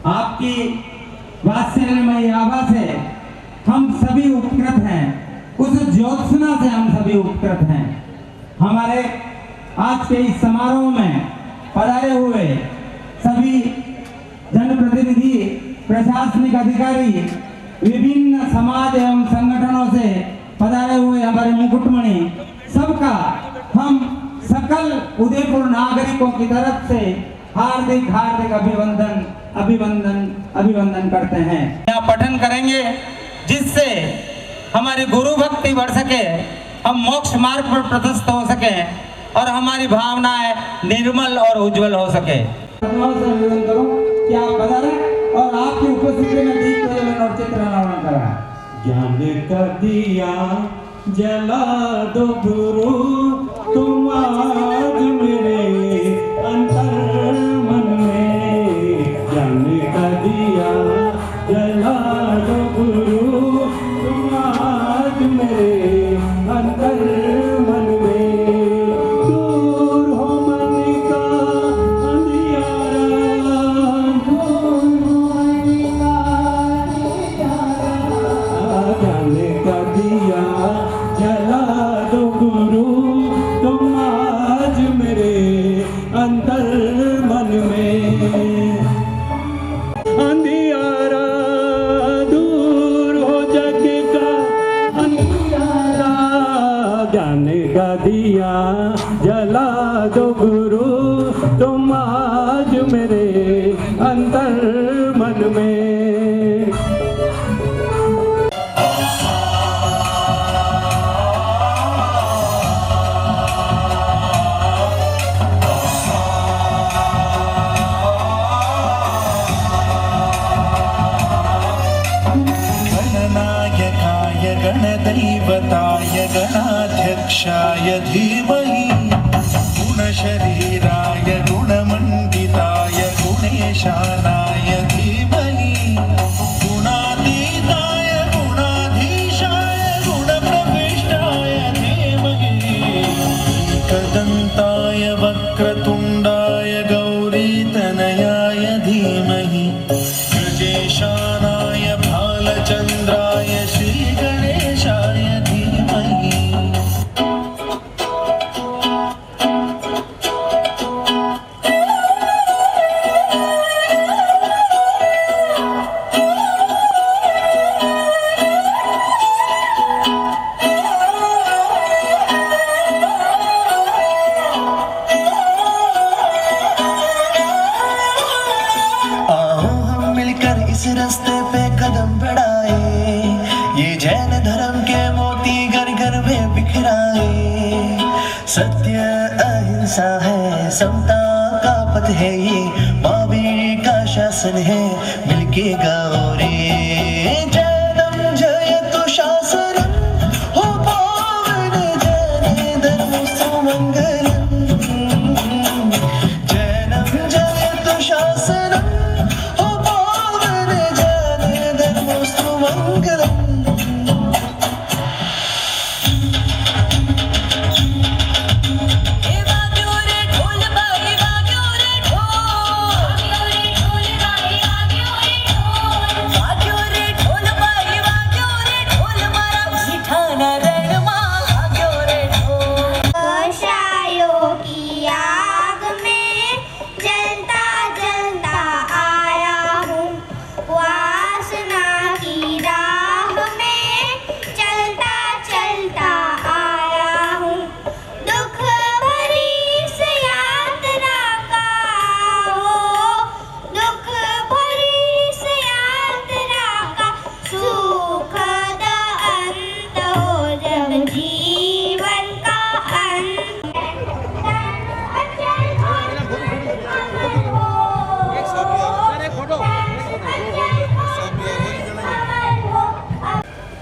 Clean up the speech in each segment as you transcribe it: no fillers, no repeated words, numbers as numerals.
आपकी वात्सल्यमयी आभा से हम सभी उपकृत हैं, उस ज्योत्सना से हम सभी उपकृत हैं। हमारे आज के इस समारोह में पधारे हुए सभी जनप्रतिनिधि, प्रशासनिक अधिकारी, विभिन्न समाज एवं संगठनों से पधारे हुए हमारे मुकुटमणि, सबका हम सकल उदयपुर नागरिकों की तरफ से हार्दिक हार्दिक अभिवंदन अभिवंदन अभिवंदन करते हैं। यहाँ पठन करेंगे जिससे हमारी गुरु भक्ति बढ़ सके, हम मोक्ष मार्ग पर प्रशस्त हो सके और हमारी भावनाएं निर्मल और उज्जवल हो सके। क्या पधारें और आपकी उपस्थिति में दीप प्रज्वलन और चित्रांकन करा। ज्ञान का दिया जला दो गुरु, तुम आज मेरे अंतर मन में। ज्ञान का दिया जला दो गुरु, तुम आज मेरे अंतर मन में। दूर हो मन का अंधियारा, दूर हो मन का अंधियारा। ज्ञान का दिया जला दो गुरु, तुम आज मेरे अंतर मन में। अंधियारा दूर हो जग का अंधियारा, ज्ञान का दिया जला दो गुरु, तुम आज मेरे अंतर मन में। गणदैवताय गणाध्यक्षाय धीमहि, गुणशरीराय गुणमण्डिताय गुणेशानाय धीमहि, गुणातीताय गुणाधीशाय गुणप्रविष्टाय धीमहि, एकदन्ताय वक्रतुण्डाय गौरीतनयाय धीमहि, गजेशानाय भालचन्द्राय श्रीगणेशाय धीमहि। इस रास्ते पे कदम बढ़ाए, ये जैन धर्म के मोती घर घर में बिखराए। सत्य अहिंसा है, समता का पथ है, ये महावीर का शासन है, मिलके गाओ रे। जैनम जयतु शासनम, हो पावन जैन धर्म सुमंगलम। जैनम जयतु शासनम,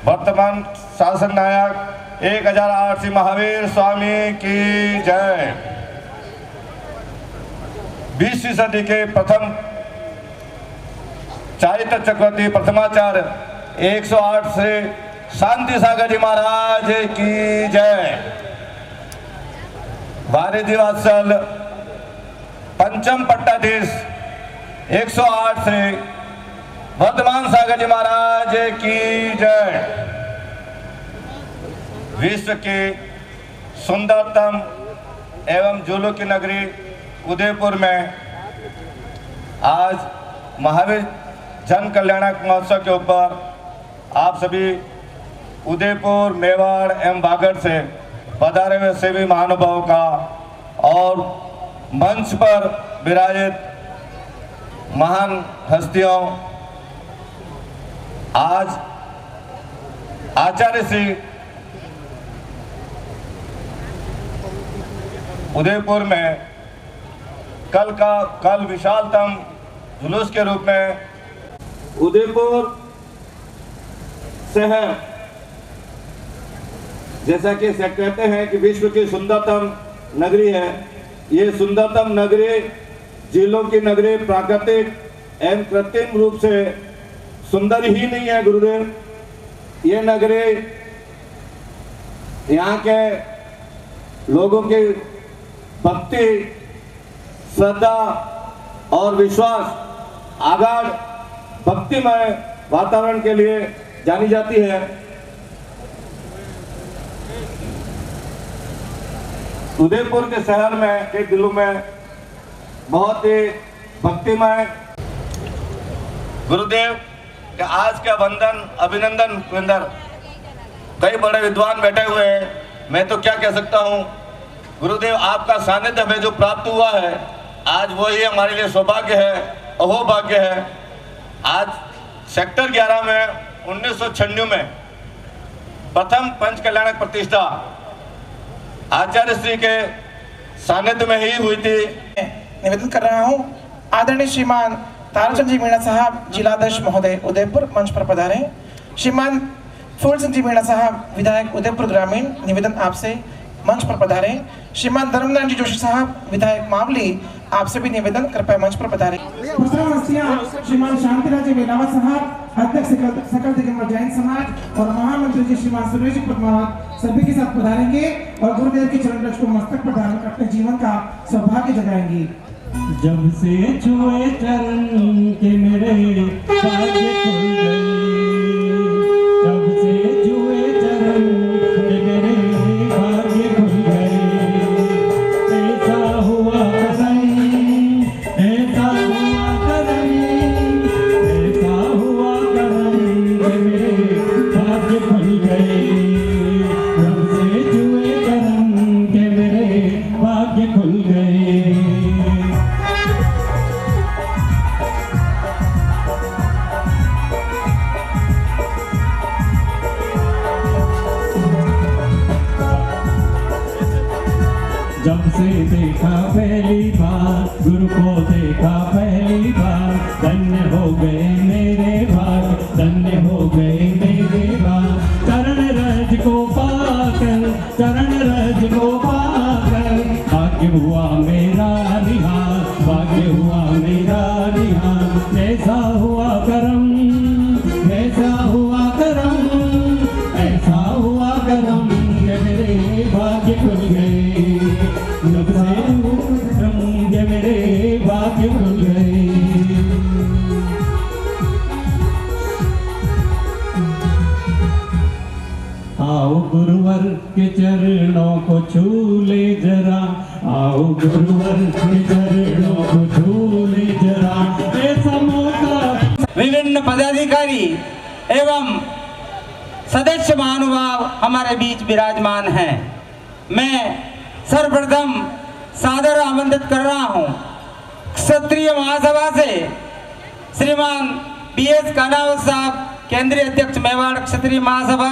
वर्तमान शासन नायक 1008 सिंह महावीर स्वामी की जय। 20वीं सदी के प्रथम चारित्र चक्रवर्ती प्रथमाचार्य 108 से शांति सागर जी महाराज की जय। वारिधि वात्सल पंचम पट्टाधीश 108 से वर्धमान सागर जी महाराज की जय। विश्व की सुंदरतम एवं झूलों की नगरी उदयपुर में आज महावीर जन कल्याणक महोत्सव के ऊपर आप सभी उदयपुर, मेवाड़ एवं बागड़ से पधारे हुए सभी महानुभावों का और मंच पर विराजित महान हस्तियों, आज आचार्य श्री उदयपुर में कल विशालतम जुलूस के रूप में उदयपुर शहर, जैसा कि कहते हैं कि विश्व की सुंदरतम नगरी है, ये सुंदरतम नगरी झीलों की नगरी प्राकृतिक एवं कृत्रिम रूप से सुंदर ही नहीं है गुरुदेव। ये नगरी यहाँ के लोगों की भक्ति, श्रद्धा और विश्वास आगाढ़ भक्तिमय वातावरण के लिए जानी जाती है। उदयपुर के शहर में के दिलों में बहुत ही भक्तिमय गुरुदेव के आज का वंदन अभिनंदन विंदर। कई बड़े विद्वान बैठे हुए हैं, मैं तो क्या कह सकता हूँ गुरुदेव, आपका सानिध्य हमें जो प्राप्त हुआ है आज वो ही हमारे लिए सौभाग्य है, अहोभाग्य है। आज सेक्टर 11 में 1996 में प्रथम पंच कल्याणक प्रतिष्ठा आचार्य श्री के सानिध्य में ही हुई थी। निवेदन कर रहा हूँ आदरणीय श्रीमान ताराचंद जी मीणा साहब जिलाध्यक्ष महोदय उदयपुर मंच पर पधारे। श्रीमान फूल सिंह जी मीणा साहब विधायक उदयपुर ग्रामीण निवेदन आपसे मंच पर पधारे। श्रीमान धर्मनारायण जी जोशी साहब विधायक मावली आपसे भी निवेदन कृपया मंच पर पधारे। श्रीमान शांतिराज जी वेलावत साहब अध्यक्ष सकल दिगंबर जैन समाज और महामंत्री जी श्रीमान सुरेश जी पद्मावत सभी के साथ पधारेंगे और गुरुदेव के चरण रज को मस्तक पर धारण कर अपने जीवन का सौभाग्य जगाएंगे। जब से छुए चरण के मेरे भाग्य खुल गए, जब से छुए चरण के मेरे भाग्य खुल गए। ऐसा हुआ करम, ऐसा हुआ करम, ऐसा हुआ करम के मेरे भाग्य खुल गए। जब से छुए चरण के मेरे भाग्य खुल गए। जब से देखा पहली बार, गुरु को देखा पहली बार, धन्य हो गए मेरे भाग, धन्य हो गए मेरे भाग। चरण रज को पाकर, चरण रज को पाकर, भाग्य हुआ मेरा निहार, भाग्य हुआ मेरा निहार। ऐसा हुआ करम, ऐसा हुआ करम, ऐसा हुआ करम के मेरे भाग्य खुल गए। मेरे भाग्य खुल गए। आओ गुरुवर के चरणों को छू ले जरा, आओ गुरुवर के चरणों को छू ले जरा। ऐसा मौका विभिन्न पदाधिकारी एवं सदस्य महानुभाव हमारे बीच विराजमान हैं। मैं सर्वप्रथम सादर आमंत्रित कर रहा हूं क्षत्रिय महासभा से श्रीमान BS कानावत साहब, केंद्रीय अध्यक्ष मेवाड़ क्षत्रिय महासभा,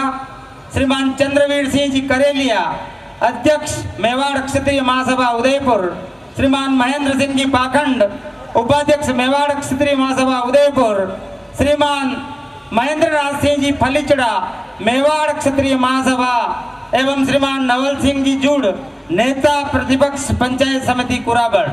श्रीमान चंद्रवीर सिंह जी करेलिया, अध्यक्ष मेवाड़ क्षत्रिय महासभा उदयपुर, श्रीमान महेंद्र सिंह जी पाखंड, उपाध्यक्ष मेवाड़ क्षत्रिय महासभा उदयपुर, श्रीमान महेंद्र नाथ सिंह जी फलीचड़ा मेवाड़ क्षत्रिय महासभा एवं श्रीमान नवल सिंह जी जुड़ नेता प्रतिपक्ष पंचायत समिति कुराबड़।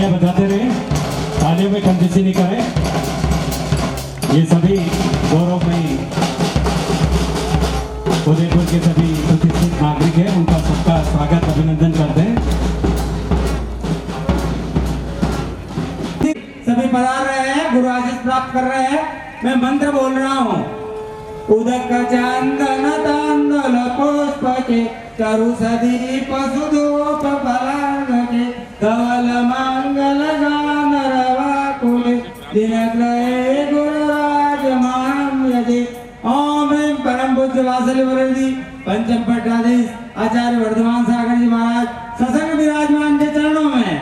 तालियां बजाते रहे, तालियों में कंजूसी नहीं करें। ये सभी गौरवमयी उदयपुर के सभी प्रतिष्ठित नागरिक हैं, उनका सबका स्वागत अभिनंदन करते हैं। सभी पधार रहे हैं, गुरु आशीष प्राप्त कर रहे हैं। मैं मंत्र बोल रहा हूँ। उदक चंदन तांदल पुष्प के तरु सदीप सुधूप फलांग के धवल मंगल गान रवा कुल दिनग्रहे गुरुराज माम यदि ओम ह्रीं परम पूज्य वात्सल्य वरदी पंचम पट्टाधीश आचार्य वर्धमान सागर जी महाराज सत्संग विराजमान के चरणों में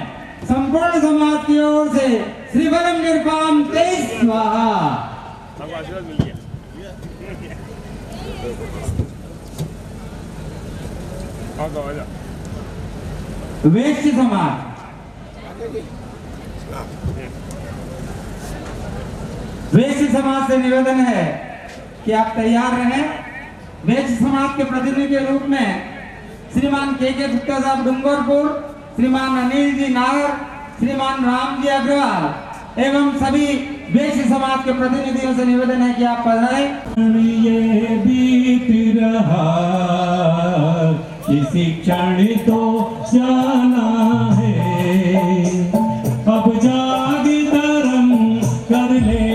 संपूर्ण समाज की ओर से श्री बलम निरपाम 23 स्वाहा। वैश्य समाज से निवेदन है कि आप तैयार रहें। वैश्य समाज के प्रतिनिधि के रूप में श्रीमान के गुप्ता साहब डूंगरपुर, श्रीमान अनिल जी नागर, श्रीमान राम जी अग्रवाल एवं सभी वैश्य समाज के प्रतिनिधियों से निवेदन है कि आप पधारें। ये बीत रहा किसी क्षण तो जाना है, अब जाग धर्म कर ले।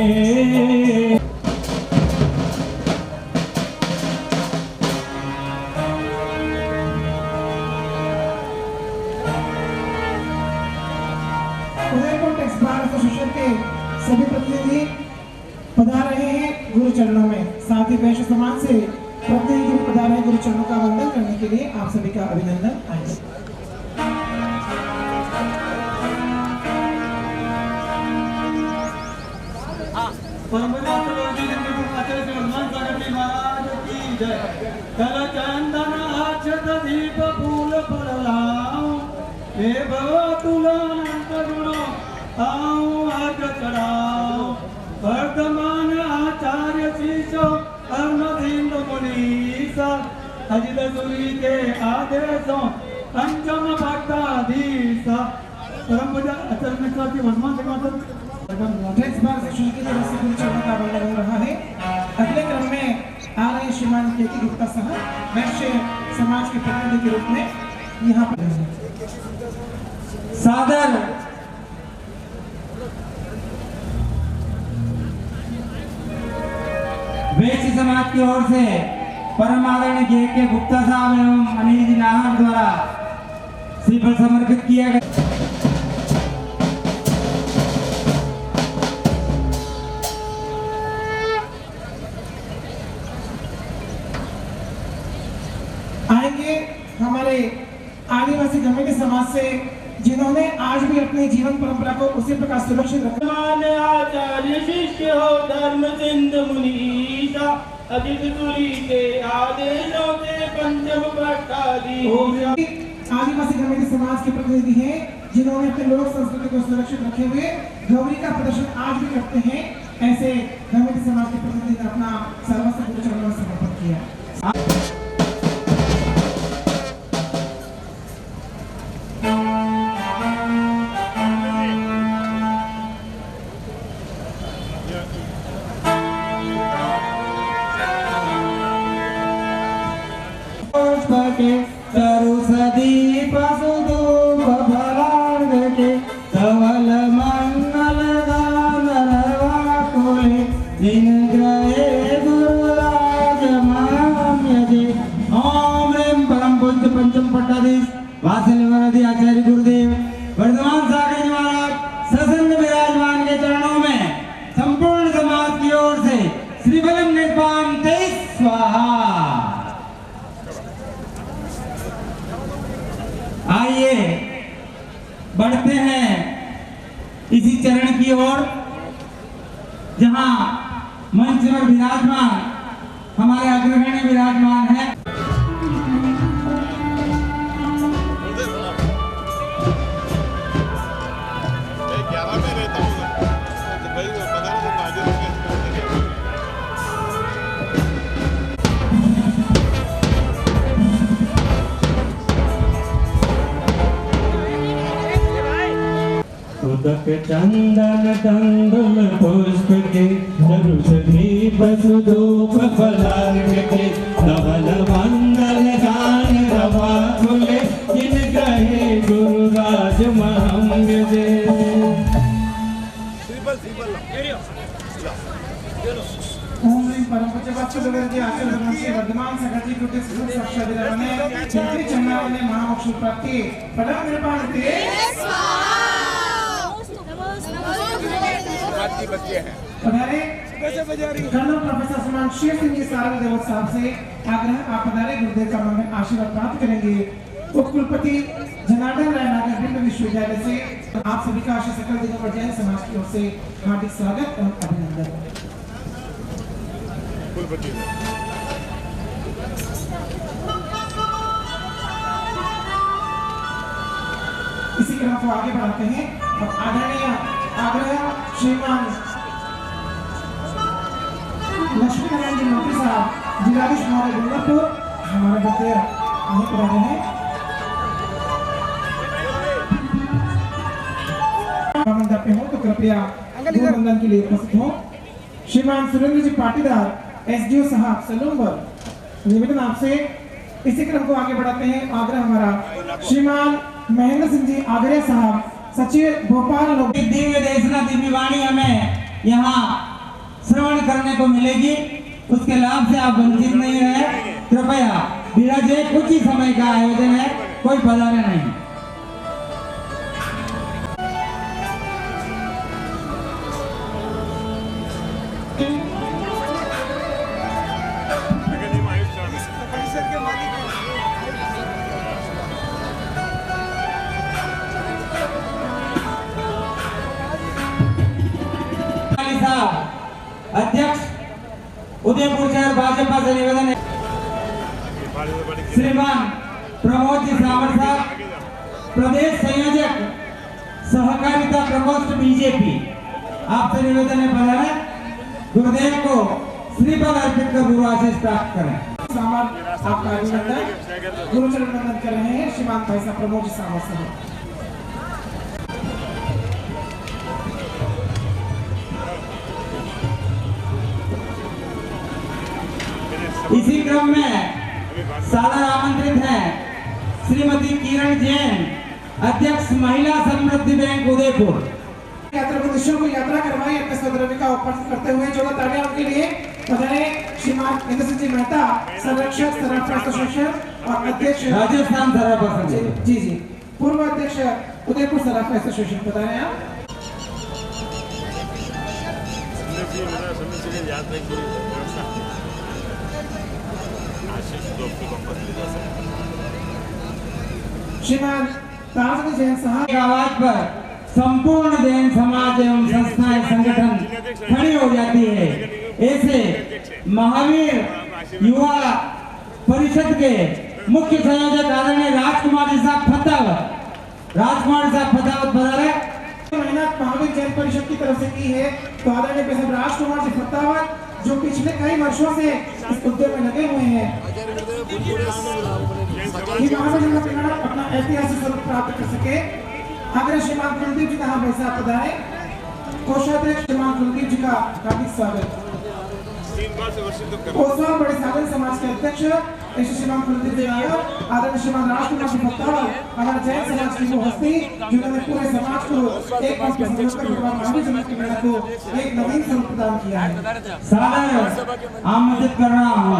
उदयपुर टेक्स बार एसोसिएशन के सभी प्रतिनिधि पधार रहे हैं गुरु चरणों में। साथ ही वैश्य समाज से प्रतिनिधि भी पधार रहे हैं गुरु चरणों का वंदन करने के लिए। आप सभी का अभिनंदन। आइए चंदन अक्षत दीप फूल फल लाऊं, हे भव तुलंत गुणो आऊं आज चढ़ाऊं। वर्धमान आचार्य शिष्यो अर्णधीन मुनीसा, अजित सूरी के आदेशों पंचम भक्ताधीशा। परम पूज्य आचार्य Mishra ji Varthaman takes bar association की तरफ से गुरु चरणों का वंदन हो रहा है। अगले क्रम में आ रहे श्रीमान के गुप्ता साहब वैश्य समाज के प्रतिनिधि के रूप में यहाँ पर सादर वैश्य समाज की ओर से परम आदरणीय के गुप्ता साहब एवं अनिल जी नाहर द्वारा श्रीफल समर्पित किया गया। आएंगे हमारे आदिवासी कमेटी समाज से, जिन्होंने आज भी अपनी जीवन परंपरा को उसी प्रकार सुरक्षित रखा। आचार्य शिष्य हो धर्म सिंधु मुनीसा, अजित सूरी के आदेशों से पंचम भक्ताधीश। आदिवासी कमेटी समाज के प्रतिनिधि हैं, जिन्होंने अपने लोक संस्कृति को सुरक्षित रखे हुए गौरी का प्रदर्शन आज भी करते हैं। ऐसे कमेटी समाज के प्रतिनिधि ने अपना सर्वस्व गुरु चरणों में समर्पित किया। तरु सदीप सुधूप फलांग के धवल मंगल गान रवा कुल दिनग्रहे गुरुराज माम यदि ओम ह्रीं परम पूज्य पंचम पट्टाधीश वात्सल्य वरदी आचार्य गुरुदेव वर्धमान सागर जी महाराज सत्संग विराजमान के चरणों में संपूर्ण समाज की ओर से श्री बलम निरपाम 23 स्वाहा। आइए बढ़ते हैं इसी चरण की ओर, जहां मंच पर विराजमान हमारे अग्रगण्य विराजमान है। चंदन तंदुल पुष्प के सरुष दीप सुधूप फलार्घ के धवल मंगल गान रवा खुले जिन कहे गुरु राज महंग दे। ओम ह्रीं परम पूज्य वत्सलवर्गीय आचार्य ब्रह्मश्री वर्धमान सगति कृते सुख साक्षात दिलाने चिंतन चंद्रावने महामोक्ष प्राप्ति परम कृपानिधि पधारे कर्नल प्रोफेसर श्रीमान शेर सिंह जी सारंग देवत साहब से आग्रह आप पधारे गुरुदेव का मंगल आशीर्वाद प्राप्त करेंगे। उप कुलपति जनार्दन राय नागर बिंब विश्वविद्यालय से आप सभी का आशीष सकल दिगंबर जैन समाज की ओर से हार्दिक स्वागत और अभिनंदन। इसी क्रम को आगे बढ़ाते हैं और आदरणीय आग्रह श्रीमान लक्ष्मी नारायण जी मंत्री साहब जिलाधीश महोदय डूंगरपुर हमारे बच्चे यहीं पर रहे हैं। मंदिर पे हो तो कृपया वंदन के लिए उपस्थित हो। श्रीमान सुरेंद्र जी पाटीदार एसडीओ साहब सलूमबर निवेदन आपसे। इसी क्रम को आगे बढ़ाते हैं। आग्रह हमारा श्रीमान महेंद्र सिंह जी आगरे साहब सचिव भोपाल लोक दिव्य देशना दिव्य वाणी हमें यहाँ श्रवण करने को मिलेगी, उसके लाभ से आप वंचित नहीं रहे। कृपया विराजे, कुछ ही समय का आयोजन है, कोई पधारे नहीं। अध्यक्ष उदयपुर शहर भाजपा से निवेदन है श्रीमान प्रमोद जी सामर साहब प्रदेश संयोजक सहकारिता प्रकोष्ठ बीजेपी, आपसे निवेदन है पधारे गुरुदेव को श्रीफल अर्पित कर गुरु आशीष प्राप्त करें। सामर आपका अभिनंदन गुरुचरण वंदन कर रहे हैं श्रीमान भाई साहब प्रमोद जी सामर साहब। इसी क्रम में सादर आमंत्रित हैं श्रीमती किरण जैन अध्यक्ष महिला समृद्धि बैंक उदयपुर। यात्रा प्रदेशों को यात्रा करवाई अपने स्वद्रव्य का उपस्थित करते हुए जोड़ा तालियां उनके लिए पधारे श्रीमान इंद्र सिंह जी मेहता संरक्षक सराफा एसोसिएशन और अध्यक्ष राजस्थान सराफा जी पूर्व अध्यक्ष उदयपुर सराफा एसोसिएशन पधारे आप। श्रीमान ताराचंद जैन साहब की आवाज पर संपूर्ण जैन समाज एवं संस्थाएं संगठन खड़ी हो जाती है। ऐसे महावीर युवा परिषद के मुख्य संयोजक आदरणीय राजकुमार जी साहब फतावत पधारे। मेहनत महावीर जैन परिषद की तरफ से की है तो आदरणीय साहब राजकुमार जी फतावत जो पिछले कई वर्षों से इस उद्योग में लगे हुए हैं, अपना ऐतिहासिक स्वरूप प्राप्त कर सके। अगर श्रीमान कुलदीप जी कहाँ पैसा पधारे, कोषाध्यक्ष श्रीमान कुलदीप जी का हार्दिक स्वागत। कोसवा बड़े साधन समाज के अध्यक्ष श्रीमान कुलदीप जी नायक आदरणीय श्रीमान राजकुमार जी फतावत हमारे जैन समाज की वो हस्ती जिन्होंने पूरे समाज को एक मंच पर संजोकर भगवान महावीर जन्म की मेहनत को एक नवीन स्वरूप प्रदान किया है। सादर आमंत्रित कर रहा हूँ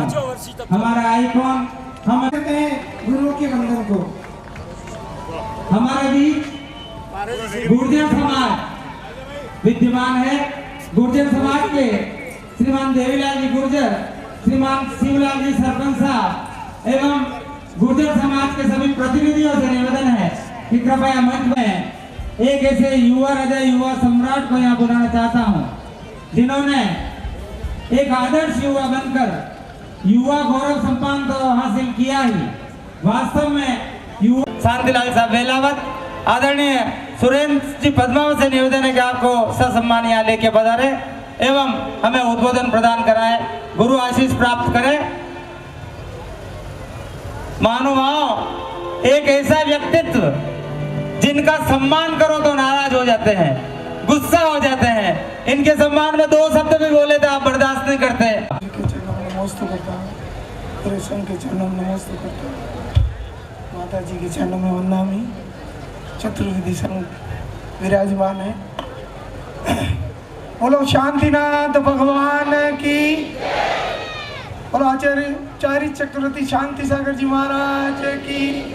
हमारा आइकॉन हम कहते हैं गुरुओं के वंदन को। हमारे बीच गुर्जर समाज विद्यमान है। गुर्जर समाज के श्रीमान देवीलाल जी गुर्जर, श्रीमान शिवलाल जी सरपंच साहब एवं गुर्जर समाज के सभी प्रतिनिधियों से निवेदन है कि कृपया मंच में एक ऐसे युवा राजा युवा सम्राट को यहाँ बुलाना चाहता हूँ जिन्होंने एक आदर्श युवा बनकर युवा गौरव सम्मान तो हासिल किया ही, वास्तव में युवा शांतिलाल साहब बेलावत आदरणीय सुरेंद्र जी पद्मावत से निवेदन है कि आपको ससम्मान यहाँ लेके पधारे एवं हमें उद्बोधन प्रदान कराए, गुरु आशीष प्राप्त करें। महानुभाव, एक ऐसा व्यक्तित्व जिनका सम्मान करो तो नाराज हो जाते हैं, गुस्सा हो जाते हैं। इनके सम्मान में 2 शब्द भी बोले तो आप बर्दाश्त नहीं करते। के चरणों में नमस्ते करता हूँ, पूरे संघ के चरणों में नमस्ते करता हूँ, माता जी के चरणों में वंदनामि। चतुर्विधि संघ विराजमान है। बोलो शांतिनाथ भगवान की, बोलो आचार्य चारी चक्रवर्ती शांति सागर जी महाराज की,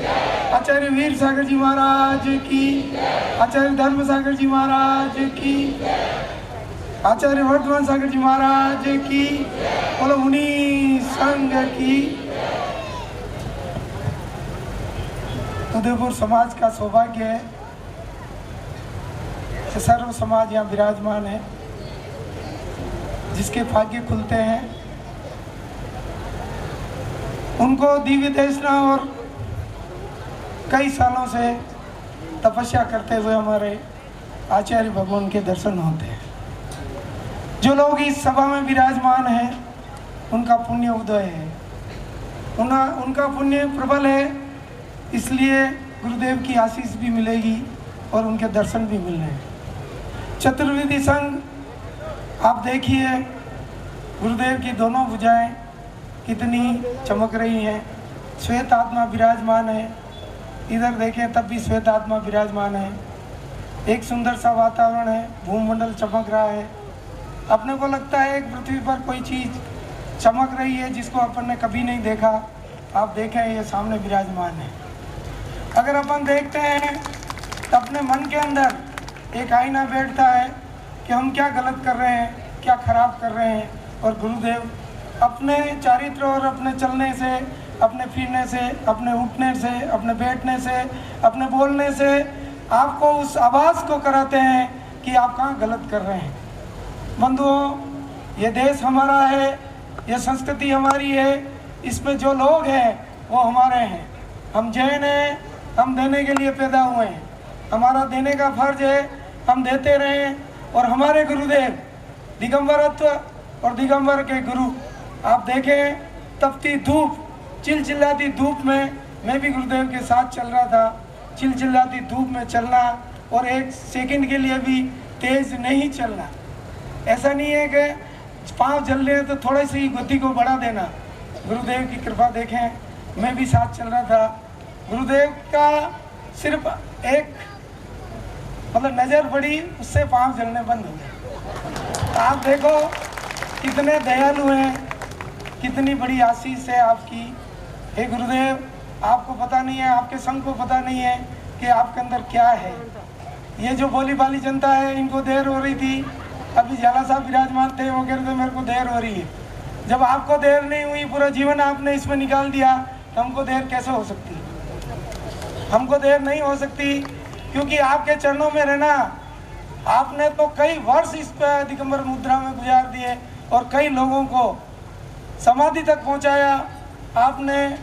आचार्य वीर सागर जी महाराज की, आचार्य धर्म सागर जी महाराज की, आचार्य वर्धमान सागर जी महाराज की, बोलो मुनि संघ की। उदयपुर समाज का सौभाग्य है कि सर्व समाज यहाँ विराजमान है, जिसके भाग्य खुलते हैं उनको दिव्य देशना और कई सालों से तपस्या करते हुए हमारे आचार्य भगवान के दर्शन होते हैं। जो लोग इस सभा में विराजमान हैं उनका पुण्य उदय है, उनका पुण्य प्रबल है, इसलिए गुरुदेव की आशीष भी मिलेगी और उनके दर्शन भी मिल रहे हैं। चतुर्विधि संघ आप देखिए, गुरुदेव की दोनों भुजाएं कितनी चमक रही हैं। श्वेत आत्मा विराजमान है, इधर देखें तब भी श्वेत आत्मा विराजमान है। एक सुंदर सा वातावरण है, भूमंडल चमक रहा है। अपने को लगता है एक पृथ्वी पर कोई चीज़ चमक रही है जिसको अपन ने कभी नहीं देखा। आप देखें ये सामने विराजमान है। अगर अपन देखते हैं तो अपने मन के अंदर एक आईना बैठता है कि हम क्या गलत कर रहे हैं, क्या खराब कर रहे हैं। और गुरुदेव अपने चारित्र और अपने चलने से, अपने फिरने से, अपने उठने से, अपने बैठने से, अपने बोलने से आपको उस आवाज़ को कराते हैं कि आप कहाँ गलत कर रहे हैं। बंधुओं, ये देश हमारा है, ये संस्कृति हमारी है, इसमें जो लोग हैं वो हमारे हैं। हम जैन हैं, हम देने के लिए पैदा हुए हैं, हमारा देने का फर्ज है, हम देते रहें। और हमारे गुरुदेव दिगंबरत्व और दिगंबर के गुरु, आप देखें तपती धूप, चिलचिलाती धूप में मैं भी गुरुदेव के साथ चल रहा था। चिलचिलाती धूप में चलना और एक सेकंड के लिए भी तेज नहीं चलना। ऐसा नहीं है कि पाँव जल रहे हैं तो थोड़ी सी गति को बढ़ा देना। गुरुदेव की कृपा देखें, मैं भी साथ चल रहा था। गुरुदेव का सिर्फ एक मतलब नज़र पड़ी, उससे पाँव जलने बंद हो गए। आप देखो कितने दयालु हैं, कितनी बड़ी आशीष है आपकी। हे गुरुदेव, आपको पता नहीं है, आपके संघ को पता नहीं है कि आपके अंदर क्या है। ये जो भोली भाली जनता है, इनको देर हो रही थी। अभी झाला साहब विराजमान थे, वो कह रहे थे मेरे को देर हो रही है। जब आपको देर नहीं हुई, पूरा जीवन आपने इसमें निकाल दिया, तो हमको देर कैसे हो सकती है? हमको देर नहीं हो सकती, क्योंकि आपके चरणों में रहना। आपने तो कई वर्ष इस दिगंबर मुद्रा में गुजार दिए और कई लोगों को समाधि तक पहुंचाया। आपने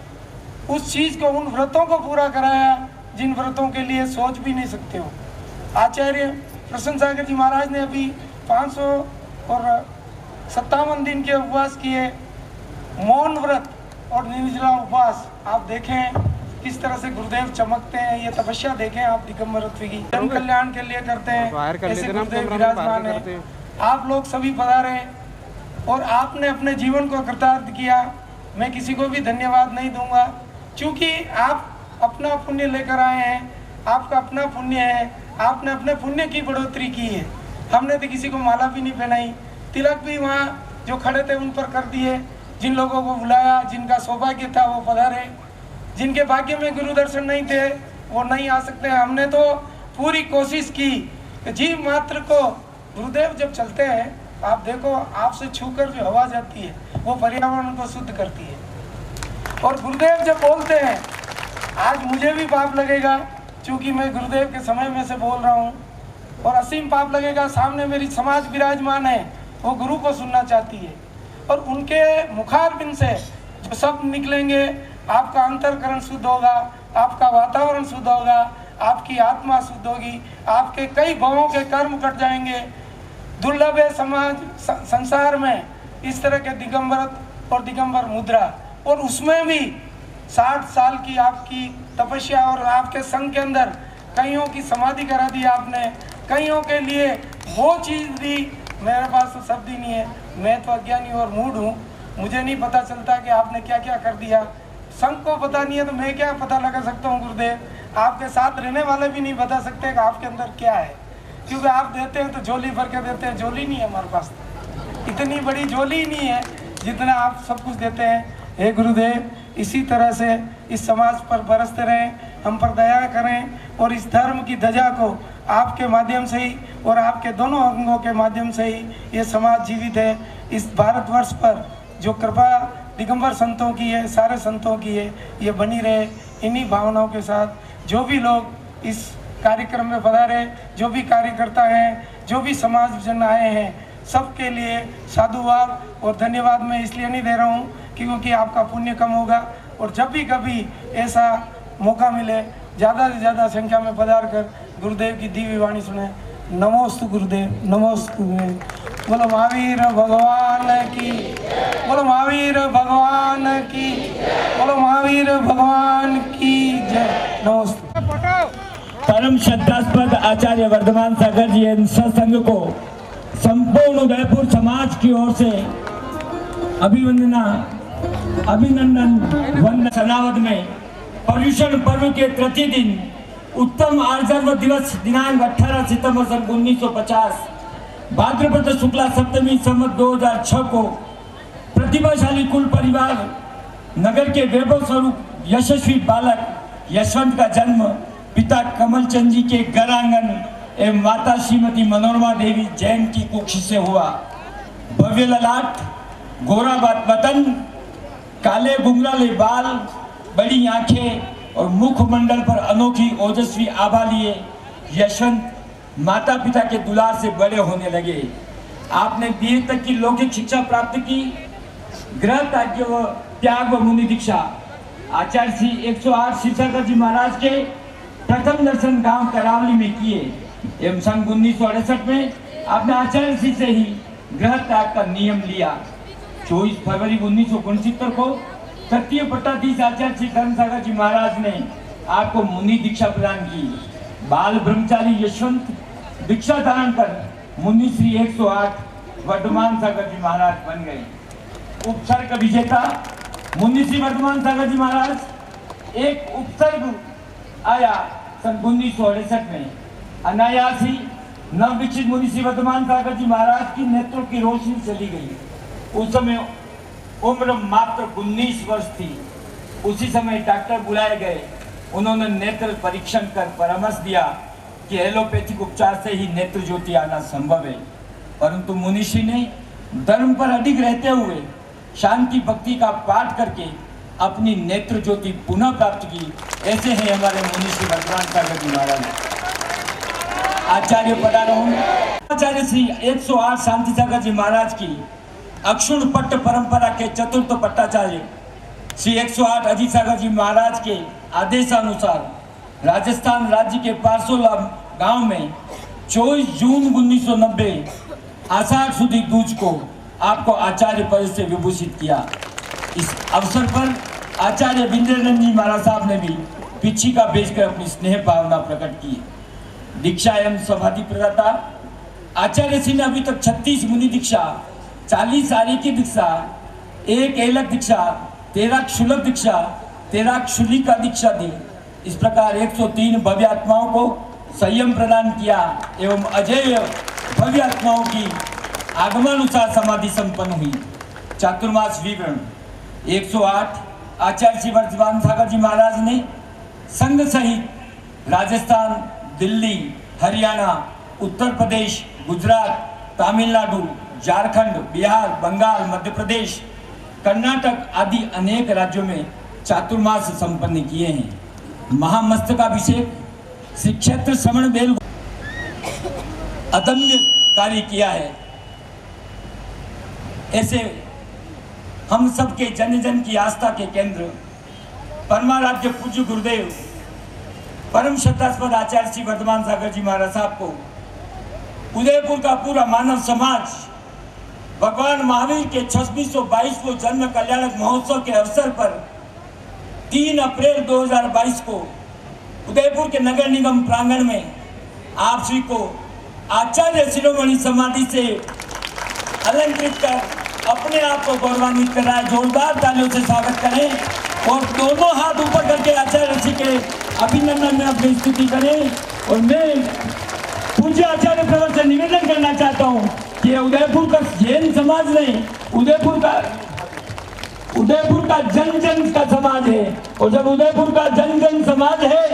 उस चीज़ को, उन व्रतों को पूरा कराया जिन व्रतों के लिए सोच भी नहीं सकते हो। आचार्य प्रसन्न सागर जी महाराज ने अभी 557 दिन के उपवास किए, मौन व्रत और निर्जला उपवास। आप देखें किस तरह से गुरुदेव चमकते हैं। ये तपस्या देखें आप दिगंबरत्व की, जन कल्याण के लिए करते हैं। ऐसे गुरुदेव विराजमान है। आप लोग सभी पधारे और आपने अपने जीवन को कृतार्थ किया। मैं किसी को भी धन्यवाद नहीं दूंगा, क्योंकि आप अपना पुण्य लेकर आए हैं। आपका अपना पुण्य है, आपने अपने पुण्य की बढ़ोतरी की है। हमने तो किसी को माला भी नहीं पहनाई, तिलक भी वहाँ जो खड़े थे उन पर कर दिए। जिन लोगों को बुलाया, जिनका सौभाग्य था वो पधारे, जिनके भाग्य में गुरु दर्शन नहीं थे वो नहीं आ सकते। हमने तो पूरी कोशिश की कि जीव मात्र को, गुरुदेव जब चलते हैं, आप देखो आपसे छूकर जो हवा जाती है वो पर्यावरण को शुद्ध करती है। और गुरुदेव जब बोलते हैं, आज मुझे भी पाप लगेगा क्योंकि मैं गुरुदेव के समय में से बोल रहा हूँ, और असीम पाप लगेगा। सामने मेरी समाज विराजमान है, वो गुरु को सुनना चाहती है, और उनके मुखारबिंद से जो शब्द निकलेंगे, आपका अंतरकरण शुद्ध होगा, आपका वातावरण शुद्ध होगा, आपकी आत्मा शुद्ध होगी, आपके कई भवों के कर्म कट जाएंगे। दुर्लभ है समाज संसार में इस तरह के दिगंबरत्व और दिगंबर मुद्रा, और उसमें भी 60 साल की आपकी तपस्या, और आपके संघ के अंदर कईयों की समाधि करा दी आपने, कईयों के लिए वो चीज़ भी मेरे पास तो शब्द ही नहीं है। मैं तो अज्ञानी और मूढ़ हूँ, मुझे नहीं पता चलता कि आपने क्या क्या कर दिया। संघ को पता नहीं है तो मैं क्या पता लगा सकता हूँ गुरुदेव? आपके साथ रहने वाले भी नहीं बता सकते कि आपके अंदर क्या है, क्योंकि आप देते हैं तो झोली भर के देते हैं। झोली नहीं है हमारे पास, इतनी बड़ी झोली नहीं है जितना आप सब कुछ देते हैं। हे गुरुदेव, इसी तरह से इस समाज पर बरसते रहें, हम पर दया करें और इस धर्म की ध्वजा को आपके माध्यम से ही और आपके दोनों अंगों के माध्यम से ही ये समाज जीवित है। इस भारतवर्ष पर जो कृपा दिगंबर संतों की है, सारे संतों की है, ये बनी रहे। इन्हीं भावनाओं के साथ जो भी लोग इस कार्यक्रम में पधारे, जो भी कार्यकर्ता हैं, जो भी समाज जन आए हैं, सबके लिए साधुवाद और धन्यवाद। मैं इसलिए नहीं दे रहा हूँ क्योंकि आपका पुण्य कम होगा, और जब भी कभी ऐसा मौका मिले ज़्यादा से ज़्यादा संख्या में पधार कर गुरुदेव की दिव्य वाणी सुने। नमोस्तु गुरुदेव, नमोस्तु गुरुदेव। बोलो महावीर भगवान की, बोलो महावीर भगवान की, बोलो महावीर भगवान की जय। नमस्ते। परम श्रद्धास्पद आचार्य वर्धमान सागर जी एवं सत्संग को संपूर्ण उदयपुर समाज की ओर से अभिनंदन वंदन। सनावद में पर्यूषण पर्व के तृतीय दिन उत्तम आर्जव दिवस दिनांक 18 सितंबर सन 1950 भाद्रपद शुक्ला सप्तमी संवत 2006 को प्रतिभाशाली कुल परिवार नगर के वैभव स्वरूप यशस्वी बालक यशवंत का जन्म पिता कमलचंद जी के घर आंगन एवं माता श्रीमती मनोरमा देवी जैन की कुक्षी से हुआ। भव्य ललाट, गोरा वतन, काले घुंघराले बाल, बड़ी आंखें और मुखमंडल पर अनोखी ओजस्वी आभा लिए यशवंत माता पिता के दुलार से बड़े होने लगे। आपने बीए तक की लौकिक शिक्षा प्राप्त की। गृह त्याग व मुनि दीक्षा आचार्य श्री 108 शिवसागर जी महाराज के प्रथम दर्शन गांव करावली में किए एवं सन 1968 में आपने आचार्य श्री से ही गृह त्याग का नियम लिया। 24 फरवरी 1969 को तृतीय पट्टाधीश आचार्य श्री धर्मसागर जी महाराज ने आपको मुनि दीक्षा प्रदान की। बाल ब्रह्मचारी यशवंत दीक्षा धारण कर मुनि श्री 108 वर्धमान सागर जी महाराज बन गए। उपसर्ग विजेता मुनि श्री वर्धमान सागर जी महाराज एक उपसर्ग आया सन 1968 में। अनायास ही नवविक्षित मुनि श्री वर्धमान सागर जी महाराज की नेत्रों की रोशनी चली गई। उस समय उम्र मात्र 19 वर्ष थी। उसी समय डॉक्टर बुलाए गए। उन्होंने नेत्र परीक्षण कर परामर्श दिया कि एलोपैथिक उपचार से ही नेत्र ज्योति आना संभव है, परंतु मुनिषि ने धर्म पर अडिग रहते हुए शांति भक्ति का पाठ करके अपनी नेत्र ज्योति पुनः प्राप्त की। ऐसे हैं हमारे मुनिषि वर्धमान सागर जी महाराज। आचार्य पदारोहण आचार्य श्री 108 शांति सागर जी महाराज की अक्षुण पट्ट परंपरा के चतुर्थ पट्टाचार्य श्री 108 अजीत सागर जी महाराज के आदेशानुसार राजस्थान राज्य के पारसोला गांव में 24 जून 1990 आषाढ़ सुदी दूज को आपको आचार्य पद से विभूषित किया। इस अवसर पर आचार्य विंद्रेंद्र जी महाराज साहब ने भी पिछी का बेचकर अपनी स्नेह भावना प्रकट की। दीक्षा एवं समाधि प्रदाता आचार्य श्री ने अभी तक 36 मुनि दीक्षा, 40 आर्य की दीक्षा, 1 एलक दीक्षा, 13 क्षुलक दीक्षा, 13 क्षुलिका दीक्षा दी। इस प्रकार 103 भव्य आत्माओं को संयम प्रदान किया एवं अजेय भव्य आत्माओं की आगमानुसार समाधि संपन्न हुई। चातुर्मास विवरण 108 आचार्य श्री वर्धमान सागर जी महाराज ने संघ सहित राजस्थान, दिल्ली, हरियाणा, उत्तर प्रदेश, गुजरात, तमिलनाडु, झारखंड, बिहार, बंगाल, मध्य प्रदेश, कर्नाटक आदि अनेक राज्यों में चातुर्मास संपन्न किए हैं। महामस्तकाभिषेक श्री क्षेत्र श्रवण बेल अदम्य कार्य किया है। ऐसे हम सबके जन जन की आस्था के केंद्र परमाराध्य पूज्य गुरुदेव परम श्रद्धास्पद आचार्य श्री वर्धमान सागर जी महाराज साहब को उदयपुर का पूरा मानव समाज भगवान महावीर के 2622वें जन्म कल्याणक महोत्सव के अवसर पर 3 अप्रैल 2022 को उदयपुर के नगर निगम प्रांगण में आप श्री को आचार्य शिरोमणि समाधि से अलंकृत कर अपने आप को गौरवान्वित कर रहा है। जोरदार तालियों से स्वागत करें और दोनों हाथ ऊपर करके आचार्य जी के अभिनंदन में अपनी स्तुति करें। और मैं पूज्य आचार्य प्रवर से निवेदन करना चाहता हूँ कि उदयपुर का जैन समाज नहीं, उदयपुर का जन जन का समाज है। और जब उदयपुर का जन जन समाज है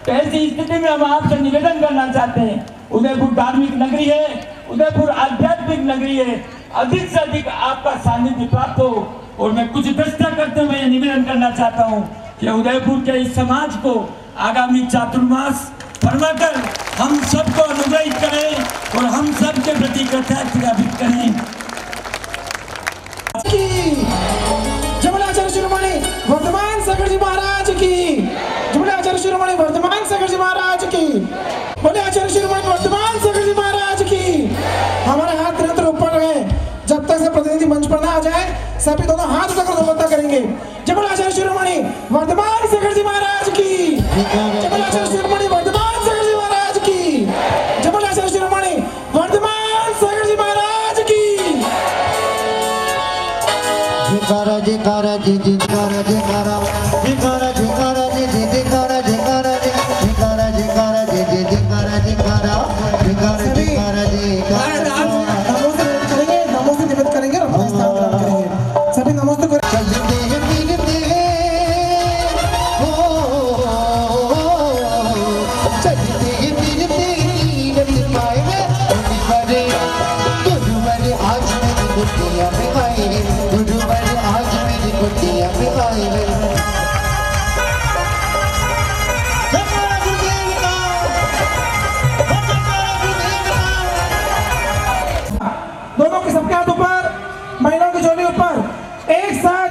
तो ऐसी स्थिति में हम आपसे निवेदन करना चाहते हैं, उदयपुर धार्मिक नगरी है, उदयपुर आध्यात्मिक नगरी है, अधिक से अधिक आपका सानिध्य प्राप्त हो। और मैं कुछ दृष्टा करते हुए ये निवेदन करना चाहता हूँ कि उदयपुर के इस समाज को आगामी चातुर्मास फरमाकर हम सबको अनुग्रहित करें और हम सबके प्रति कृतज्ञता व्यक्त करें। जमलाचार्य शिरोमणि वर्धमान सागर जी महाराज की, जमलाचार्य शिरोमणि वर्धमान सागर जी महाराज की, बोले आचार्य शिरोमणि वर्धमान सागर जी महाराज की। हमारे हाथ निरंतर ऊपर रहे, जब तक से प्रतिनिधि मंच पर ना आ जाए सभी दोनों हाथ उठाकर नमस्कार करेंगे। जमलाचार्य शिरोमणि वर्धमान सागर जी महाराज की, जमलाचार्य शिरोमणि वर्धमान सागर जी महाराज की, जमलाचार्य शिरोमणि वर्धमान सागर जी महाराज की। जयकारा जयकारा जी जयकारा जयकारा जयकारा जयकारा जी जयकारा जयकारा जी जयकारा जयकारा जी जयकारा जयकारा जयकारा जयकारा जयकारा। नमो से निवेदन करेंगे और अपना स्थान ग्रहण करेंगे। सभी नमस्ते करें। दोनों के सबके हाथ ऊपर, महिलाओं की झोली ऊपर। एक साथ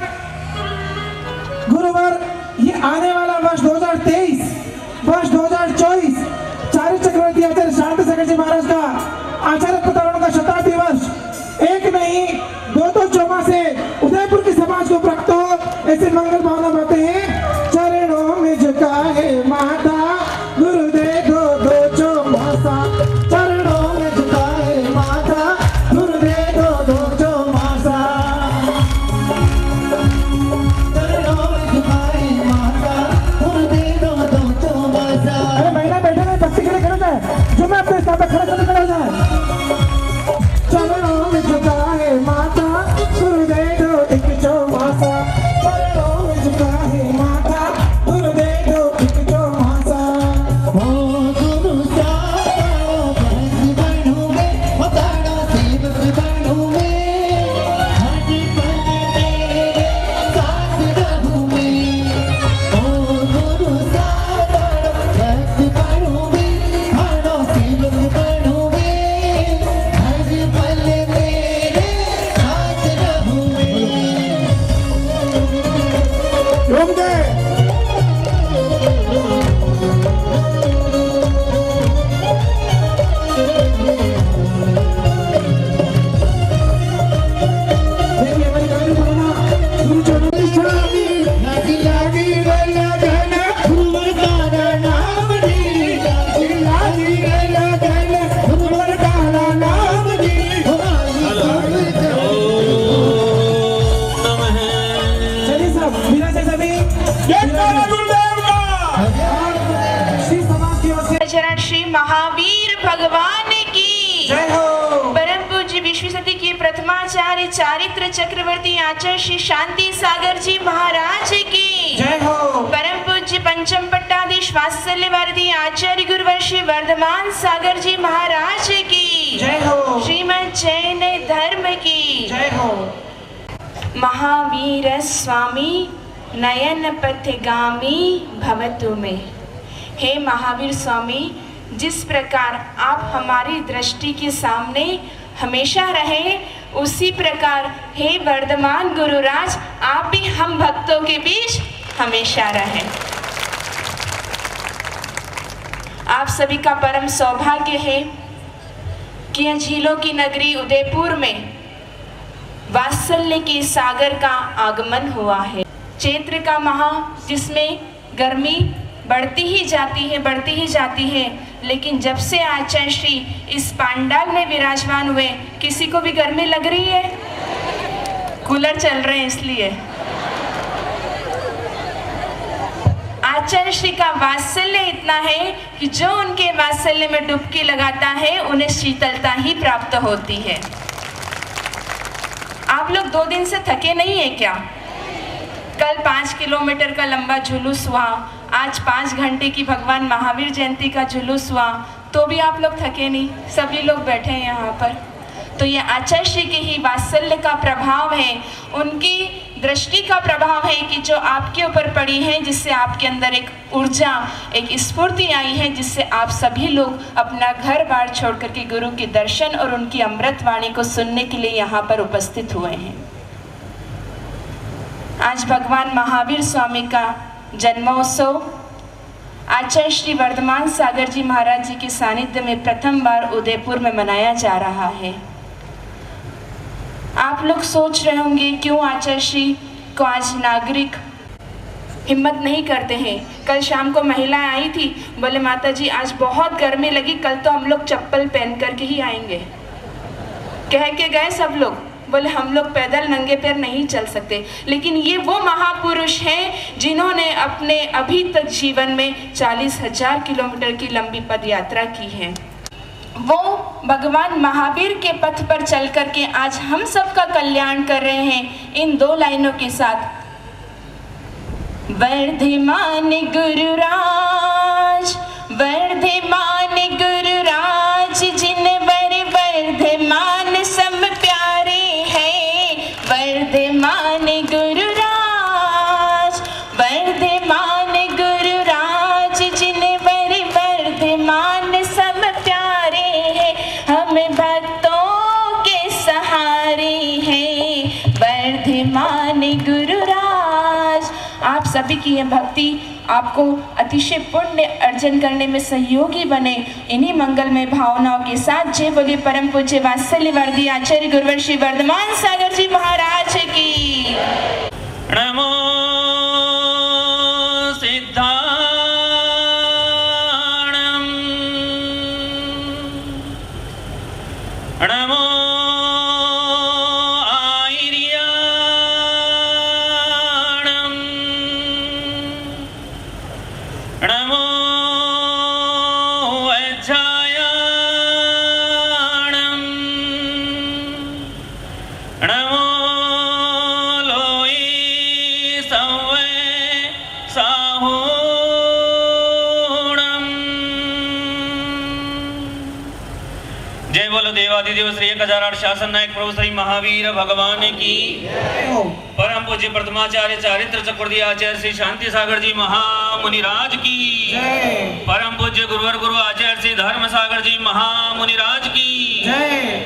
गुरुवार ये आने वाला वर्ष 2023 वर्ष 2024 चार्य चक्रवर्ती आचार्य शांति सागर जी महाराज का आचार्य प्रतारण का शताब्दी वर्ष एक नहीं दो चौमासे उदयपुर के समाज को प्राप्त हो, ऐसे मंगल भावना बातें हैं। चरणों में झुकाए माता गुरुदेव दो चौमासा, चरणों में झुकाए माता गुरुदेव दो चौमासा, चरणों में झुकाए माता गुरुदेव दो चौमासा। अरे महिला बैठे हैं, भक्ति के लिए खड़े जाए, जो मैं अपने स्थान पर खड़े करके खड़ा हो जाए। चरणों में झुकाए माता गुरुदेव एक चौमासा, चरणों में झुकाए माता गुरुदेव एक चौमासा। ओ गुरु सारो भक्त बनूंगे, बताना सेवक बनूंगे, हर पल तेरे साथ रहूंगे। ओ गुरु सारो भक्त बनूंगे, हर सेवक बनूंगे, हर पल तेरे साथ रहूंगे। देखिए हमारी गाड़ी बोलना गुरु चरणों की शराबी लागी लागी लगन गुरुवर का नाम दी, लागी लागी लगन गुरुवर का नाम दी, चलिए सब बिना से सभी श्री समाज की ओर से चरण श्री महावीर भगवान की जय हो। परम पूज्य विश्व सती के प्रथमाचार्य चारित्र चक्रवर्ती आचार्य श्री शांति सागर जी महाराज की जय हो। परम पूज्य पंचम पट्टाधीश वात्सल्य भारती आचार्य गुरुवर श्री वर्धमान सागर जी महाराज की जय हो। श्रीमद जैन धर्म की जय हो। महावीर स्वामी नयन पथगामी भवतु में। हे महावीर स्वामी, जिस प्रकार आप हमारी दृष्टि के सामने हमेशा रहे, उसी प्रकार हे वर्धमान गुरुराज आप भी हम भक्तों के बीच हमेशा रहें। आप सभी का परम सौभाग्य है कि यह झीलों की नगरी उदयपुर में वात्सल्य के सागर का आगमन हुआ है। चैत्र का माह जिसमें गर्मी बढ़ती ही जाती है। लेकिन जब से आचार्य श्री इस पांडाल में विराजमान हुए, किसी को भी गर्मी लग रही है? कूलर चल रहे हैं इसलिए। आचार्य श्री का वात्सल्य इतना है कि जो उनके वात्सल्य में डुबकी लगाता है उन्हें शीतलता ही प्राप्त होती है। आप लोग 2 दिन से थके नहीं है क्या? कल 5 किलोमीटर का लंबा जुलूस हुआ, आज 5 घंटे की भगवान महावीर जयंती का जुलूस हुआ, तो भी आप लोग थके नहीं, सभी लोग बैठे हैं यहाँ पर। तो ये आचार्य श्री के ही वात्सल्य का प्रभाव है, उनकी दृष्टि का प्रभाव है कि जो आपके ऊपर पड़ी है, जिससे आपके अंदर एक ऊर्जा, एक स्फूर्ति आई है, जिससे आप सभी लोग अपना घर बार छोड़ करके गुरु के दर्शन और उनकी अमृत वाणी को सुनने के लिए यहाँ पर उपस्थित हुए हैं। आज भगवान महावीर स्वामी का जन्मोत्सव आचार्य श्री वर्धमान सागर जी महाराज जी के सानिध्य में प्रथम बार उदयपुर में मनाया जा रहा है। आप लोग सोच रहे होंगे क्यों आचार्य श्री को आज नागरिक हिम्मत नहीं करते हैं। कल शाम को महिलाएं आई थी, बोले माता जी आज बहुत गर्मी लगी, कल तो हम लोग चप्पल पहन करके ही आएंगे। कह के गए सब लोग, बोले हम लोग पैदल नंगे पैर नहीं चल सकते। लेकिन ये वो महापुरुष हैं जिन्होंने अपने अभी तक जीवन में 40,000 किलोमीटर की लंबी पद यात्रा की है। वो भगवान महावीर के पथ पर चल करके आज हम सबका कल्याण कर रहे हैं इन 2 लाइनों के साथ। वर्धमान गुरुराज, वर्धमान गुरुराज, जिन वर वर्धमान सब प्यारे हैं। वर्धमान गुरुराज, वर्धमान गुरुराज, जिन वर वर्धमान सब प्यारे हैं। हम भक्तों के सहारे हैं, वर्धमान गुरुराज। आप सभी की यह भक्ति आपको अतिशय पुण्य अर्जन करने में सहयोगी बने। इन्हीं मंगलमय भावनाओं के साथ जय बोलिए परम पूज्य वात्सल्यवर्धी आचार्य गुरुवर श्री वर्धमान सागर जी महाराज की। नमो सिद्धाणं, नमो देवादिदेव श्री 1008 शासन नायक प्रभु श्री महावीर भगवान की। परम पूज्य प्रथमाचार्य चारित्र चक्रवर्ती आचार्य श्री शांति सागर जी महामुनिराज की। परम पूज्य गुरुवर गुरु आचार्य श्री धर्म सागर जी महामुनिराज की।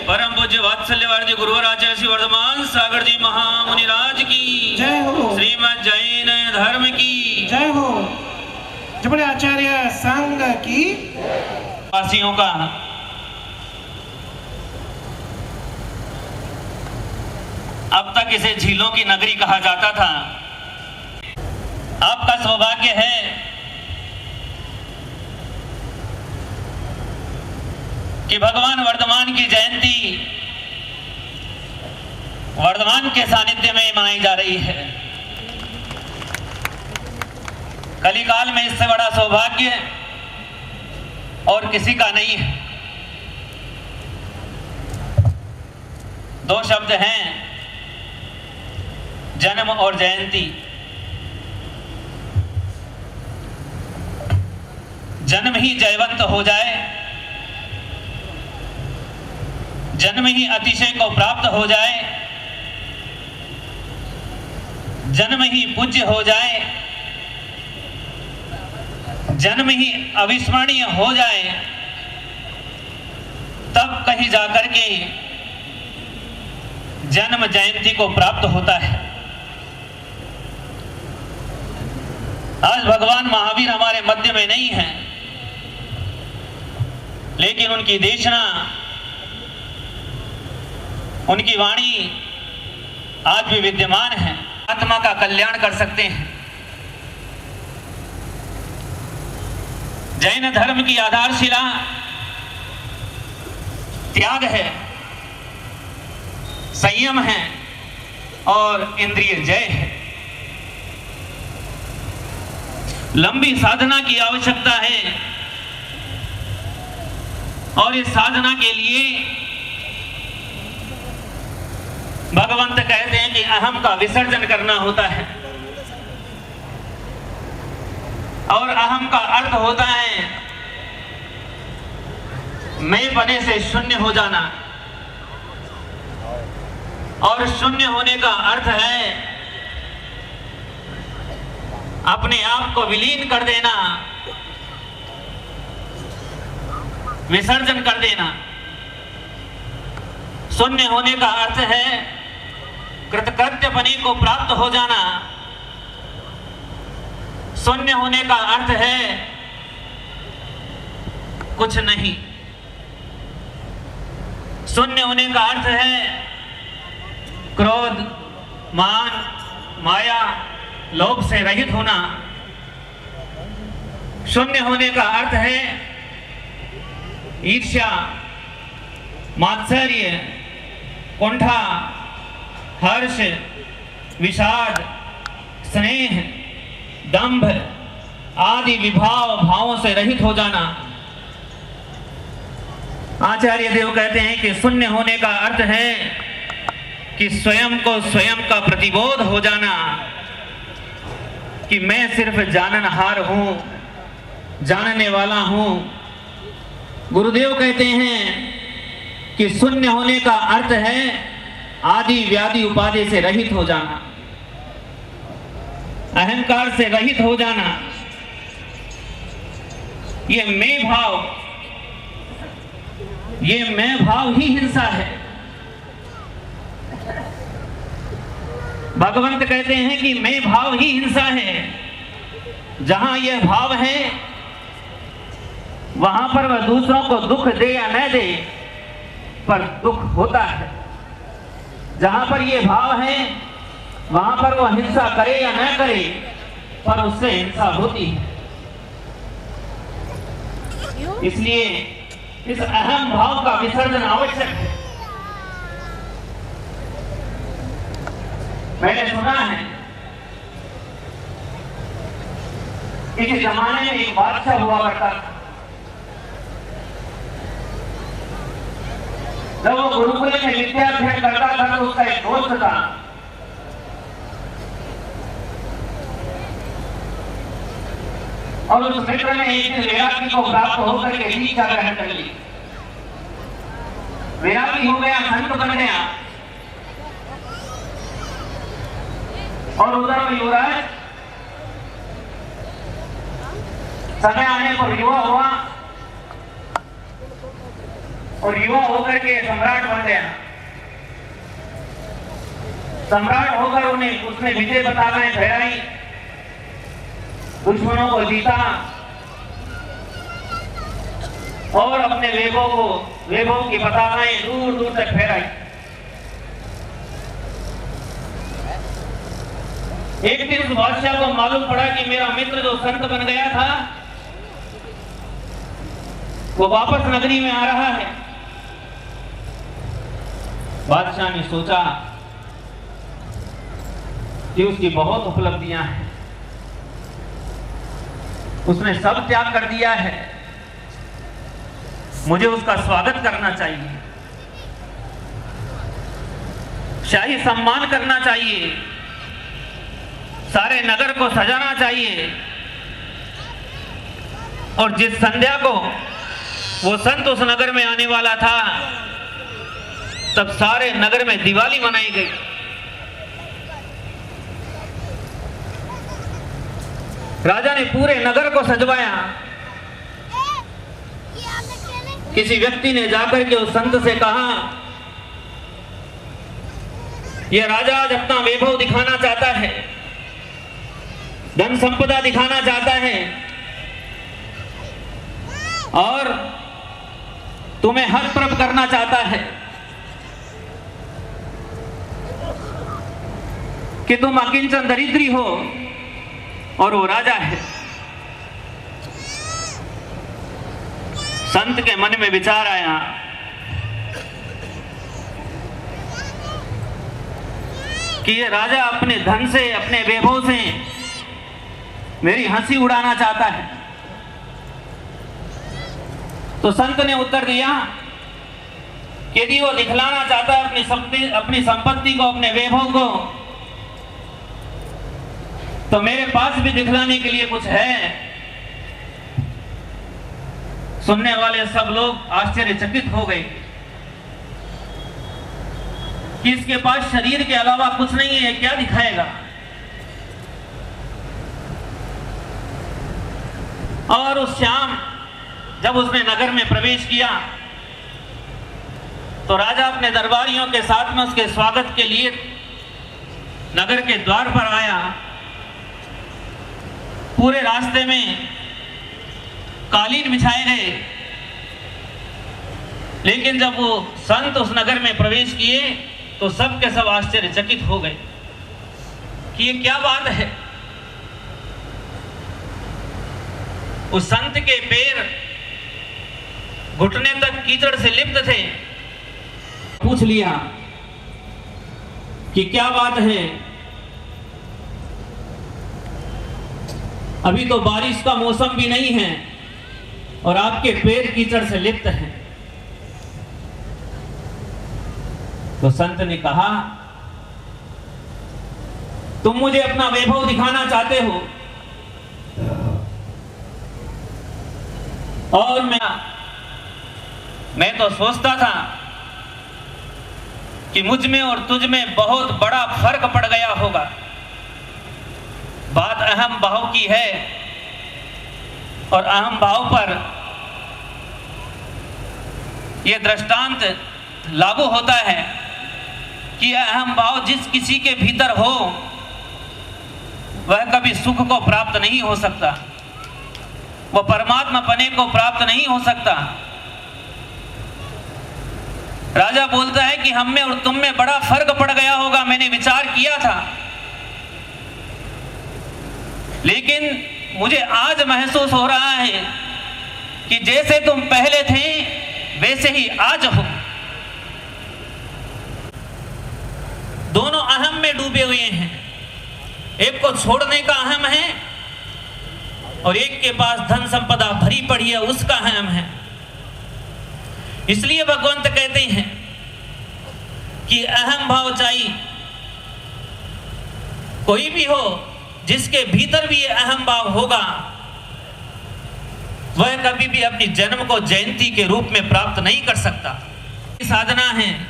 परम पूज्य वात्सल्यवर्धी गुरुवर आचार्य श्री वर्धमान सागर जी महामुनिराज की। श्रीमद जैन धर्म की जय हो। जबड़े आचार्य संघ की वासियों का अब तक इसे झीलों की नगरी कहा जाता था। आपका सौभाग्य है कि भगवान वर्धमान की जयंती वर्धमान के सानिध्य में मनाई जा रही है। कलिकाल में इससे बड़ा सौभाग्य और किसी का नहीं है। 2 शब्द हैं, जन्म और जयंती। जन्म ही जयवंत हो जाए, जन्म ही अतिशय को प्राप्त हो जाए, जन्म ही पूज्य हो जाए, जन्म ही अविस्मरणीय हो जाए, तब कहीं जाकर के जन्म जयंती को प्राप्त होता है। आज भगवान महावीर हमारे मध्य में नहीं है, लेकिन उनकी देशना, उनकी वाणी आज भी विद्यमान है। आत्मा का कल्याण कर सकते हैं। जैन धर्म की आधारशिला त्याग है, संयम है और इंद्रिय जय है। लंबी साधना की आवश्यकता है और इस साधना के लिए भगवंत कहते हैं कि अहम का विसर्जन करना होता है और अहम का अर्थ होता है मैं बने से शून्य हो जाना, और शून्य होने का अर्थ है अपने आप को विलीन कर देना, विसर्जन कर देना। शून्य होने का अर्थ है कृतकृत्यपने को प्राप्त हो जाना। शून्य होने का अर्थ है कुछ नहीं। शून्य होने का अर्थ है क्रोध, मान, माया, लोभ से रहित होना। शून्य होने का अर्थ है ईर्ष्या, मात्सर्य, कुंठा, हर्ष, विषाद, स्नेह, दंभ आदि भावों से रहित हो जाना। आचार्य देव कहते हैं कि शून्य होने का अर्थ है कि स्वयं को स्वयं का प्रतिबोध हो जाना कि मैं सिर्फ जाननहार हूं, जानने वाला हूं। गुरुदेव कहते हैं कि शून्य होने का अर्थ है आदि व्याधि उपाधि से रहित हो जाना, अहंकार से रहित हो जाना। ये मैं भाव ही हिंसा है। भगवंत कहते हैं कि मैं भाव ही हिंसा है। जहां यह भाव है वहां पर वह दूसरों को दुख दे या न दे, पर दुख होता है। जहां पर यह भाव है वहां पर वह हिंसा करे या न करे, पर उससे हिंसा होती है। इसलिए इस अहम भाव का विसर्जन आवश्यक है। मैंने सुना है किसी जमाने में एक बादशाह हुआ करता था। जब वो गुरुकुल में विद्याध्ययन करता था तो उसका एक दोस्त था। और उस मित्र ने एक दिन वैरागी को प्राप्त होकर के दीक्षा ग्रहण कर ली। वैरागी हो गया, संत बन गया। और उधर युवराज समय आने पर युवा हुआ और युवा होकर के सम्राट बन गया। सम्राट होकर उसने विजय पताकाएं फहराई, दुश्मनों को जीता और अपने वैभव की पताकाएं दूर दूर तक फहराई। एक दिन उस बादशाह को मालूम पड़ा कि मेरा मित्र जो संत बन गया था वो वापस नगरी में आ रहा है। बादशाह ने सोचा कि उसकी बहुत उपलब्धियां हैं, उसने सब त्याग कर दिया है, मुझे उसका स्वागत करना चाहिए, शाही सम्मान करना चाहिए, सारे नगर को सजाना चाहिए। और जिस संध्या को वो संत उस नगर में आने वाला था तब सारे नगर में दिवाली मनाई गई। राजा ने पूरे नगर को सजवाया। किसी व्यक्ति ने जाकर के उस संत से कहा, यह राजा आज अपना वैभव दिखाना चाहता है, धन संपदा दिखाना चाहता है और तुम्हें हतप्रभ करना चाहता है कि तुम अकिंचन दरिद्री हो और वो राजा है। संत के मन में विचार आया कि ये राजा अपने धन से, अपने वैभव से मेरी हंसी उड़ाना चाहता है। तो संत ने उत्तर दिया कि यदि वो दिखलाना चाहता है अपनी संपत्ति को, अपने वैभव को, तो मेरे पास भी दिखलाने के लिए कुछ है। सुनने वाले सब लोग आश्चर्यचकित हो गए कि इसके पास शरीर के अलावा कुछ नहीं है, क्या दिखाएगा। और उस शाम जब उसने नगर में प्रवेश किया तो राजा अपने दरबारियों के साथ में उसके स्वागत के लिए नगर के द्वार पर आया। पूरे रास्ते में कालीन बिछाए गए, लेकिन जब वो संत उस नगर में प्रवेश किए तो सब के सब आश्चर्यचकित हो गए कि ये क्या बात है। उस संत के पैर घुटने तक कीचड़ से लिप्त थे। पूछ लिया कि क्या बात है, अभी तो बारिश का मौसम भी नहीं है और आपके पैर कीचड़ से लिप्त हैं। तो संत ने कहा, तुम मुझे अपना वैभव दिखाना चाहते हो और मैं तो सोचता था कि मुझ में और तुझ में बहुत बड़ा फर्क पड़ गया होगा। बात अहम भाव की है और अहम भाव पर यह दृष्टांत लागू होता है कि अहम भाव जिस किसी के भीतर हो वह कभी सुख को प्राप्त नहीं हो सकता, वह परमात्मा पने को प्राप्त नहीं हो सकता। राजा बोलता है कि हम में और तुम में बड़ा फर्क पड़ गया होगा, मैंने विचार किया था, लेकिन मुझे आज महसूस हो रहा है कि जैसे तुम पहले थे वैसे ही आज हो। दोनों अहम में डूबे हुए हैं, एक को छोड़ने का अहम है और एक के पास धन संपदा भरी पड़ी है उसका अहम है। इसलिए भगवंत कहते हैं कि अहम भाव चाहिए, कोई भी हो जिसके भीतर भी ये अहम भाव होगा वह कभी भी अपनी जन्म को जयंती के रूप में प्राप्त नहीं कर सकता। साधना है,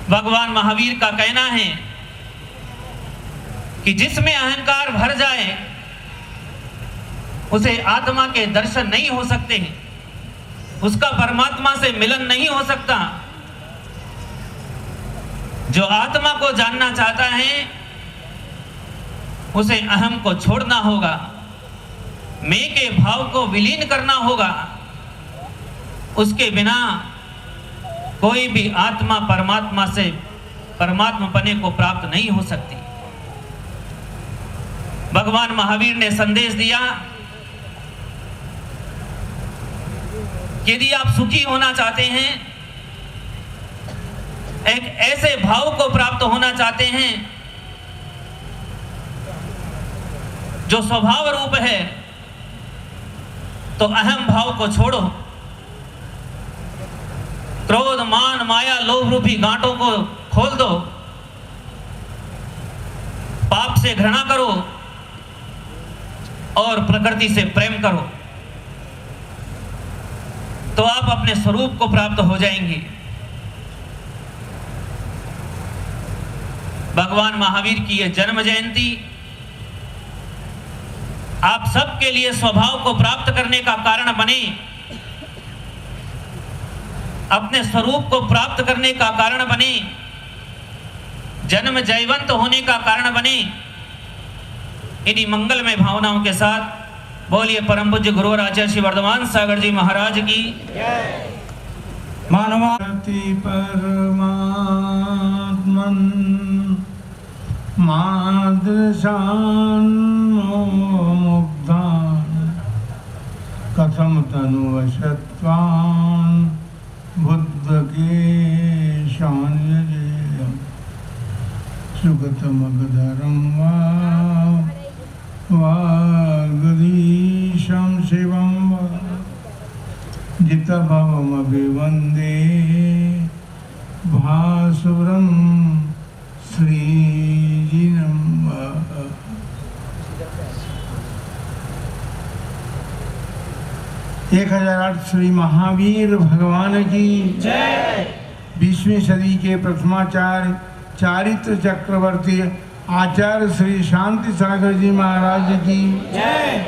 भगवान महावीर का कहना है कि जिसमें अहंकार भर जाए उसे आत्मा के दर्शन नहीं हो सकते हैं, उसका परमात्मा से मिलन नहीं हो सकता। जो आत्मा को जानना चाहता है उसे अहम को छोड़ना होगा, मैं के भाव को विलीन करना होगा। उसके बिना कोई भी आत्मा परमात्मा से परमात्मा पने को प्राप्त नहीं हो सकती। भगवान महावीर ने संदेश दिया कि यदि आप सुखी होना चाहते हैं, एक ऐसे भाव को प्राप्त होना चाहते हैं जो स्वभाव रूप है, तो अहम भाव को छोड़ो। क्रोध मान माया लोभ रूपी गांठों को खोल दो, पाप से घृणा करो और प्रकृति से प्रेम करो, तो आप अपने स्वरूप को प्राप्त हो जाएंगे। भगवान महावीर की यह जन्म जयंती आप सबके लिए स्वभाव को प्राप्त करने का कारण बने, अपने स्वरूप को प्राप्त करने का कारण बने, जन्म जयवंत होने का कारण बने। इन्हीं मंगलमय भावनाओं के साथ बोलिए परम पूज्य गुरु और आचार्य श्री वर्धमान सागर जी महाराज की मानवाति परमात्मन मादृशान मुग्धान कथयन्ति प्रथम तनुवशत्वान् बुद्ध के शान्य सुगतमगधरं वागधीशं शिवं जितभवमभिवन्दे भासुरं श्रीजिनं 1008 श्री महावीर भगवान की जय। 20वीं सदी के प्रथमाचार्य चारित्र चक्रवर्ती आचार्य श्री शांति सागर जी महाराज की जय।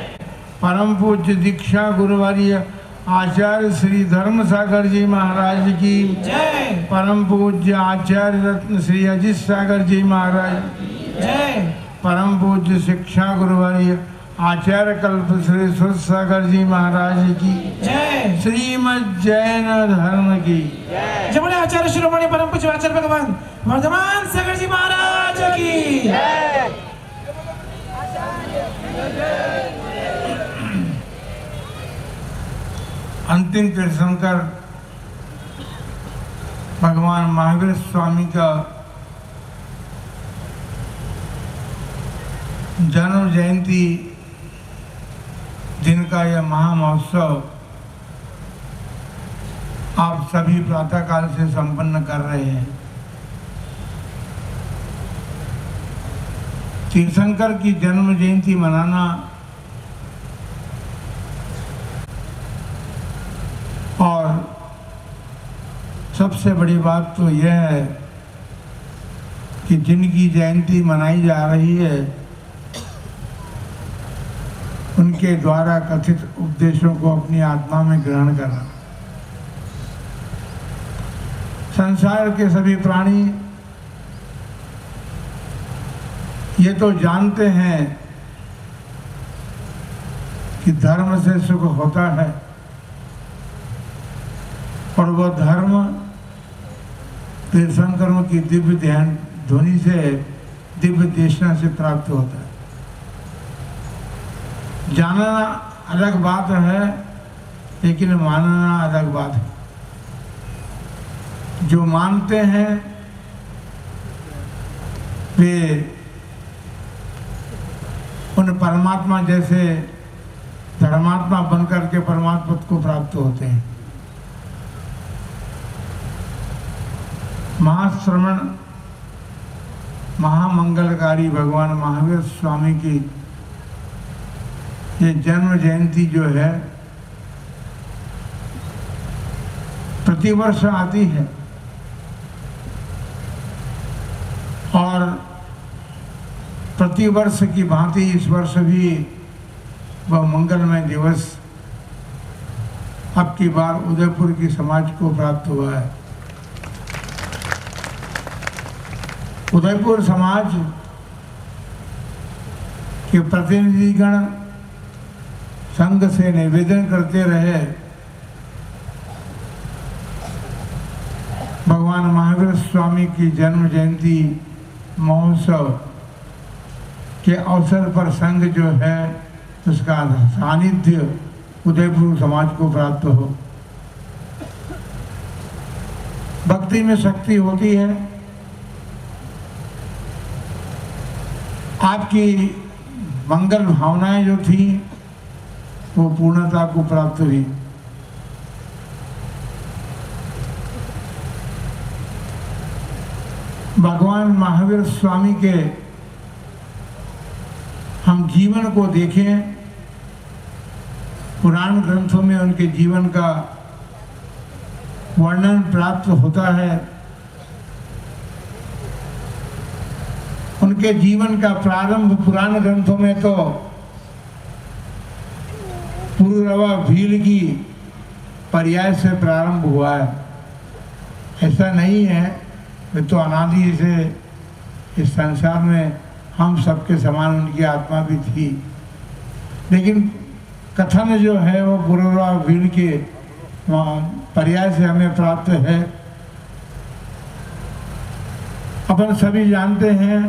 परम पूज्य दीक्षा गुरुवर्य आचार्य श्री धर्म सागर जी महाराज की जय। परम पूज्य आचार्य रत्न श्री अजित सागर जी महाराज की जय। परम पूज्य शिक्षा गुरुवर्य आचार्य कल्प श्री सुर सागर जी महाराज की जय। श्रीमद जैन धर्म की जय। बोले आचार्य शिरोमणि परम पूज्य आचार्य भगवान वर्धमान सागर जी महाराज की जय। अंतिम तीर्थंकर भगवान महावीर स्वामी का जन्म जयंती दिन का यह महामहोत्सव आप सभी प्रातःकाल से संपन्न कर रहे हैं। तीर्थंकर की जन्म जयंती मनाना और सबसे बड़ी बात तो यह है कि जिनकी जयंती मनाई जा रही है उनके द्वारा कथित उपदेशों को अपनी आत्मा में ग्रहण करना। संसार के सभी प्राणी ये तो जानते हैं कि धर्म से सुख होता है और वह धर्म तीर्थंकरों की दिव्य ध्यान ध्वनि से दिव्य देशना से प्राप्त होता है। जानना अलग बात है लेकिन मानना अलग बात है। जो मानते हैं वे उन परमात्मा जैसे धर्मात्मा बनकर के परमात्मा को प्राप्त होते हैं। महाश्रवण महामंगलकारी भगवान महावीर स्वामी की ये जन्म जयंती जो है प्रतिवर्ष आती है और प्रतिवर्ष की भांति इस वर्ष भी वह मंगलमय दिवस अब की बार उदयपुर की समाज को प्राप्त हुआ है। उदयपुर समाज के प्रतिनिधिगण संघ से निवेदन करते रहे भगवान महावीर स्वामी की जन्म जयंती महोत्सव के अवसर पर संघ जो है उसका सानिध्य उदयपुर समाज को प्राप्त हो। भक्ति में शक्ति होती है। आपकी मंगल भावनाएं जो थी वो पूर्णता को प्राप्त हुई। भगवान महावीर स्वामी के हम जीवन को देखें, पुराण ग्रंथों में उनके जीवन का वर्णन प्राप्त होता है। उनके जीवन का प्रारंभ पुराण ग्रंथों में तो पुरुरवा भील की पर्याय से प्रारंभ हुआ है। ऐसा नहीं है, वे तो अनादि से इस संसार में हम सबके समान उनकी आत्मा भी थी, लेकिन कथन जो है वो पुरुरवा भील के पर्याय से हमें प्राप्त है। अपन सभी जानते हैं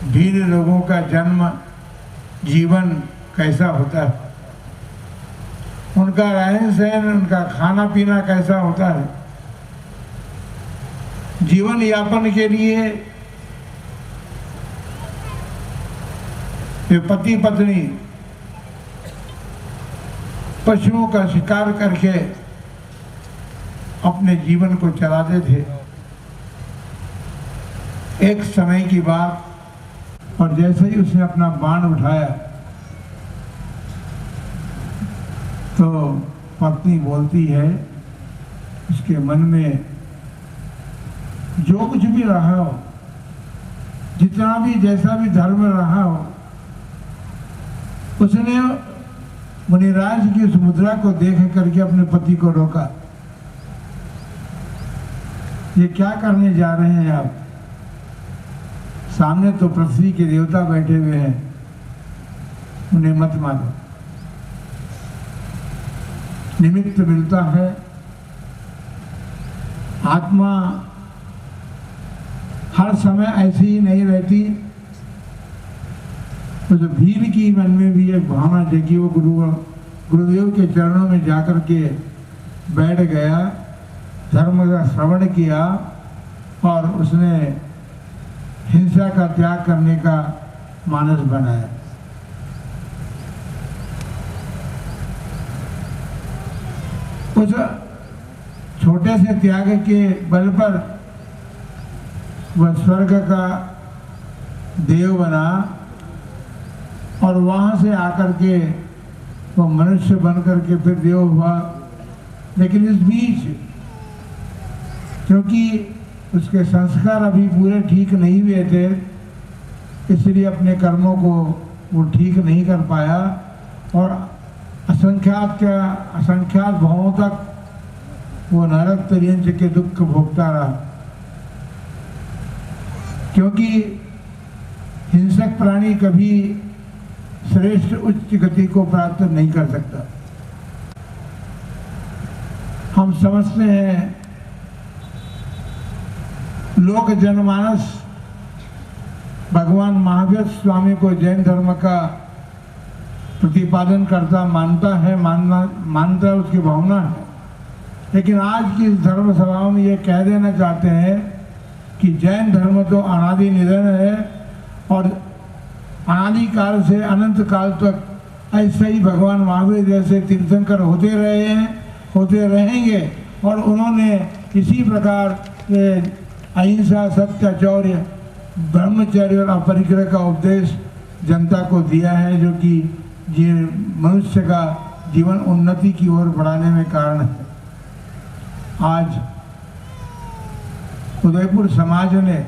भील लोगों का जन्म जीवन कैसा होता है। उनका रहन सहन, उनका खाना पीना कैसा होता है, जीवन यापन के लिए ये पति पत्नी पशुओं का शिकार करके अपने जीवन को चलाते थे। एक समय की बात, और जैसे ही उसने अपना बाण उठाया तो पत्नी बोलती है, उसके मन में जो कुछ भी रहा हो, जितना भी जैसा भी धर्म रहा हो, उसने मुनिराज की उस मुद्रा को देख करके अपने पति को रोका। ये क्या करने जा रहे हैं आप? सामने तो पृथ्वी के देवता बैठे हुए हैं, उन्हें मत मारो। निमित्त मिलता है, आत्मा हर समय ऐसी ही नहीं रहती। तो जो भीम की मन में भी एक भावना जगी, वो गुरुदेव के चरणों में जाकर के बैठ गया, धर्म का श्रवण किया और उसने हिंसा का त्याग करने का मानस बनाया। उस छोटे से त्याग के बल पर वह स्वर्ग का देव बना और वहां से आकर के वो मनुष्य बन करके फिर देव हुआ। लेकिन इस बीच क्योंकि उसके संस्कार अभी पूरे ठीक नहीं हुए थे, इसलिए अपने कर्मों को वो ठीक नहीं कर पाया और असंख्यात भावों तक वो नरक पर्यंत के दुख भोगता रहा। क्योंकि हिंसक प्राणी कभी श्रेष्ठ उच्च गति को प्राप्त नहीं कर सकता। हम समझते हैं लोक जनमानस भगवान महावीर स्वामी को जैन धर्म का प्रतिपादन करता मानता है, मानता उसकी भावना है। लेकिन आज की धर्म सभाओं में ये कह देना चाहते हैं कि जैन धर्म तो अनादि निधन है और अनादि काल से अनंत काल तक ऐसे ही भगवान महावीर जैसे तीर्थंकर होते रहे हैं, होते रहेंगे। और उन्होंने इसी प्रकार अहिंसा, सत्याचौर्य, ब्रह्मचर्य और अपरिग्रह का उपदेश जनता को दिया है, जो कि ये मनुष्य का जीवन उन्नति की ओर बढ़ाने में कारण है। आज उदयपुर समाज ने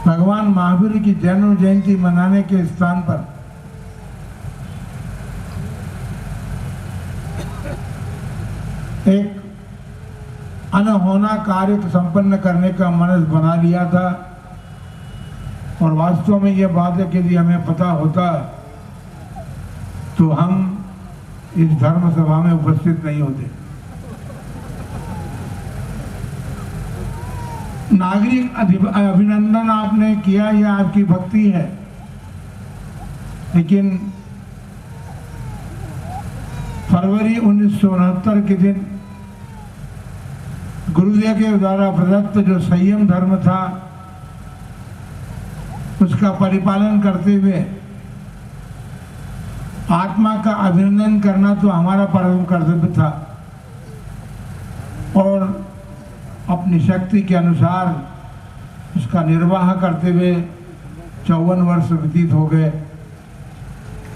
भगवान महावीर की जन्म जयंती मनाने के स्थान पर एक अनहोना कार्य संपन्न करने का मनस बना लिया था। और वास्तव में यह बात है कि यदि हमें पता होता तो हम इस धर्म सभा में उपस्थित नहीं होते। नागरिक अभिनंदन आपने किया, यह आपकी भक्ति है, लेकिन फरवरी 1969 के दिन गुरुदेव के द्वारा प्रदत्त जो संयम धर्म था उसका परिपालन करते हुए आत्मा का अभिनंदन करना तो हमारा परम कर्तव्य था। और अपनी शक्ति के अनुसार उसका निर्वाह करते हुए 54 वर्ष व्यतीत हो गए।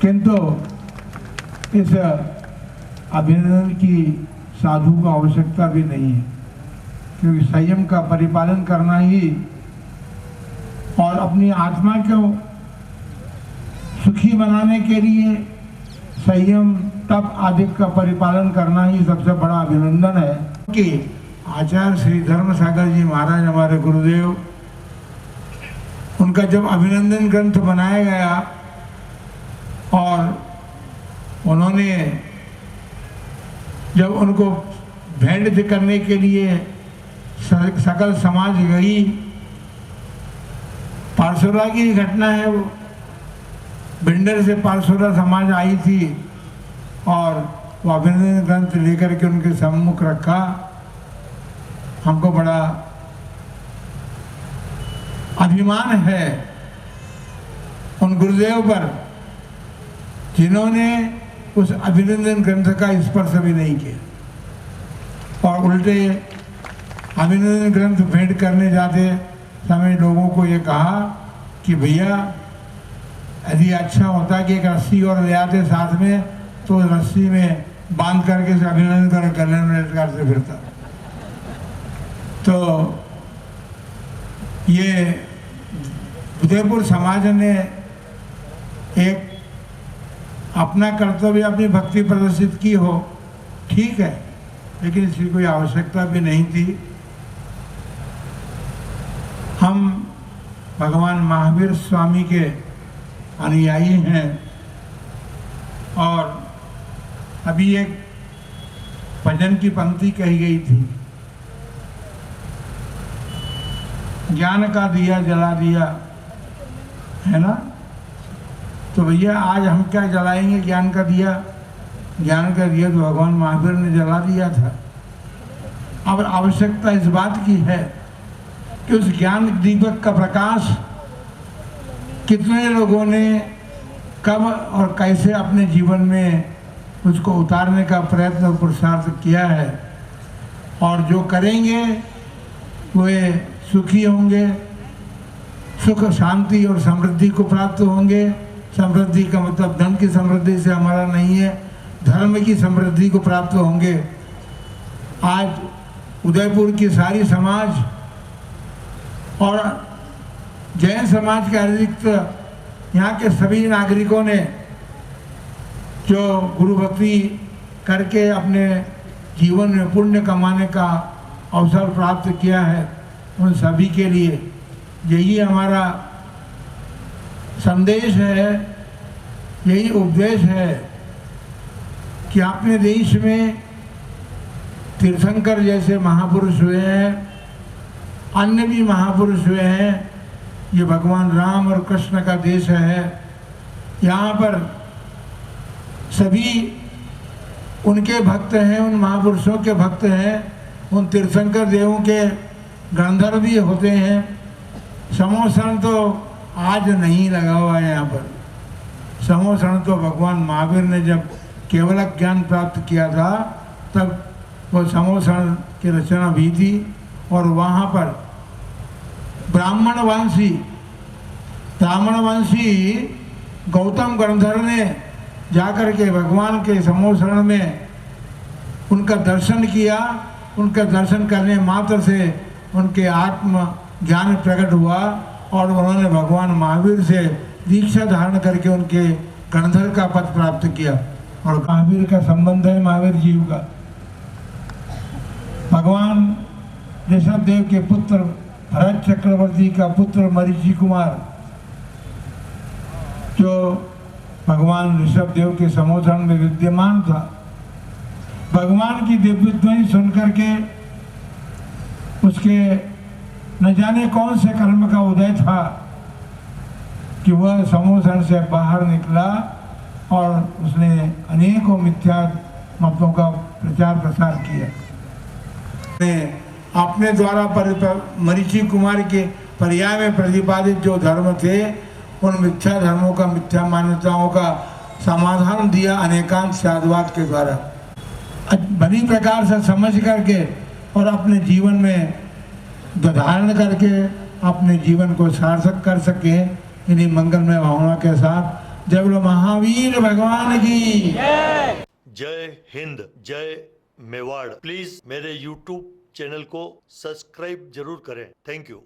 किंतु इस अभिनंदन की साधु को आवश्यकता भी नहीं है, क्योंकि संयम का परिपालन करना ही और अपनी आत्मा को सुखी बनाने के लिए संयम, तप आदि का परिपालन करना ही सबसे बड़ा अभिनंदन है। कि आचार्य श्री धर्मसागर जी महाराज हमारे गुरुदेव, उनका जब अभिनंदन ग्रंथ बनाया गया और उन्होंने जब उनको भेंट करने के लिए सकल समाज गई, पारसोरा की घटना है, वो भिंडर से पारसोरा समाज आई थी और वो अभिनंदन ग्रंथ लेकर के उनके सम्मुख रखा। हमको बड़ा अभिमान है उन गुरुदेव पर जिन्होंने उस अभिनंदन ग्रंथ का स्पर्श भी नहीं किया और उल्टे अभिनंदन ग्रंथ भेंट करने जाते समय लोगों को ये कहा कि भैया यदि अच्छा होता कि एक रस्सी और ले आते साथ में तो रस्सी में बांध करके अभिनंदन गले में लटका से फिरता। तो ये उदयपुर समाज ने एक अपना कर्तव्य अपनी भक्ति प्रदर्शित की हो, ठीक है, लेकिन इसकी कोई आवश्यकता भी नहीं थी। हम भगवान महावीर स्वामी के अनुयायी हैं और अभी एक भजन की पंक्ति कही गई थी, ज्ञान का दिया जला दिया, है ना। तो भैया आज हम क्या जलाएंगे ज्ञान का दिया? ज्ञान का दिया तो भगवान महावीर ने जला दिया था। अब आवश्यकता इस बात की है कि उस ज्ञान दीपक का प्रकाश कितने लोगों ने कब और कैसे अपने जीवन में उसको उतारने का प्रयत्न और पुरुषार्थ किया है, और जो करेंगे वे सुखी होंगे, सुख शांति और समृद्धि को प्राप्त होंगे। समृद्धि का मतलब धन की समृद्धि से हमारा नहीं है, धर्म की समृद्धि को प्राप्त होंगे। आज उदयपुर की सारी समाज और जैन समाज के अतिरिक्त यहाँ के सभी नागरिकों ने जो गुरु भक्ति करके अपने जीवन में पुण्य कमाने का अवसर प्राप्त किया है, उन सभी के लिए यही हमारा संदेश है, यही उपदेश है कि अपने देश में तीर्थंकर जैसे महापुरुष हुए हैं, अन्य भी महापुरुष हुए हैं। ये भगवान राम और कृष्ण का देश है। यहाँ पर सभी उनके भक्त हैं, उन महापुरुषों के भक्त हैं, उन तीर्थंकर देवों के गंधर्व भी होते हैं। समोसण तो आज नहीं लगा हुआ है यहाँ पर। समोसण तो भगवान महावीर ने जब केवल ज्ञान प्राप्त किया था तब वो समोसण की रचना भी थी, और वहाँ पर ब्राह्मणवंशी गौतम गंधर्व ने जाकर के भगवान के समोसण में उनका दर्शन किया। उनका दर्शन करने मात्र से उनके आत्म ज्ञान प्रकट हुआ और उन्होंने भगवान महावीर से दीक्षा धारण करके उनके गंधर्व का पद प्राप्त किया। और महावीर का संबंध है महावीर जीव का। भगवान ऋषभ देव के पुत्र भरत चक्रवर्ती का पुत्र मरीचि कुमार, जो भगवान ऋषभ देव के समोसण में विद्यमान था, भगवान की दिव्य ध्वनि सुनकर के उसके न जाने कौन से कर्म का उदय था कि वह समोसण से बाहर निकला और उसने अनेकों मिथ्या मतों का प्रचार प्रसार किया। अपने द्वारा मरीचि कुमार के पर्याय में प्रतिपादित जो धर्म थे, उन मिथ्या धर्मों का, मिथ्या मान्यताओं का समाधान दिया अनेकांत साधुवाद के द्वारा। भली प्रकार से समझ करके और अपने जीवन में धारण करके अपने जीवन को सार्थक कर सके, इन्हीं मंगलमय भावना के साथ जय बोलो महावीर भगवान की जय हिंद, जय मेवाड़। प्लीज मेरे YouTube चैनल को सब्सक्राइब जरूर करें। Thank you.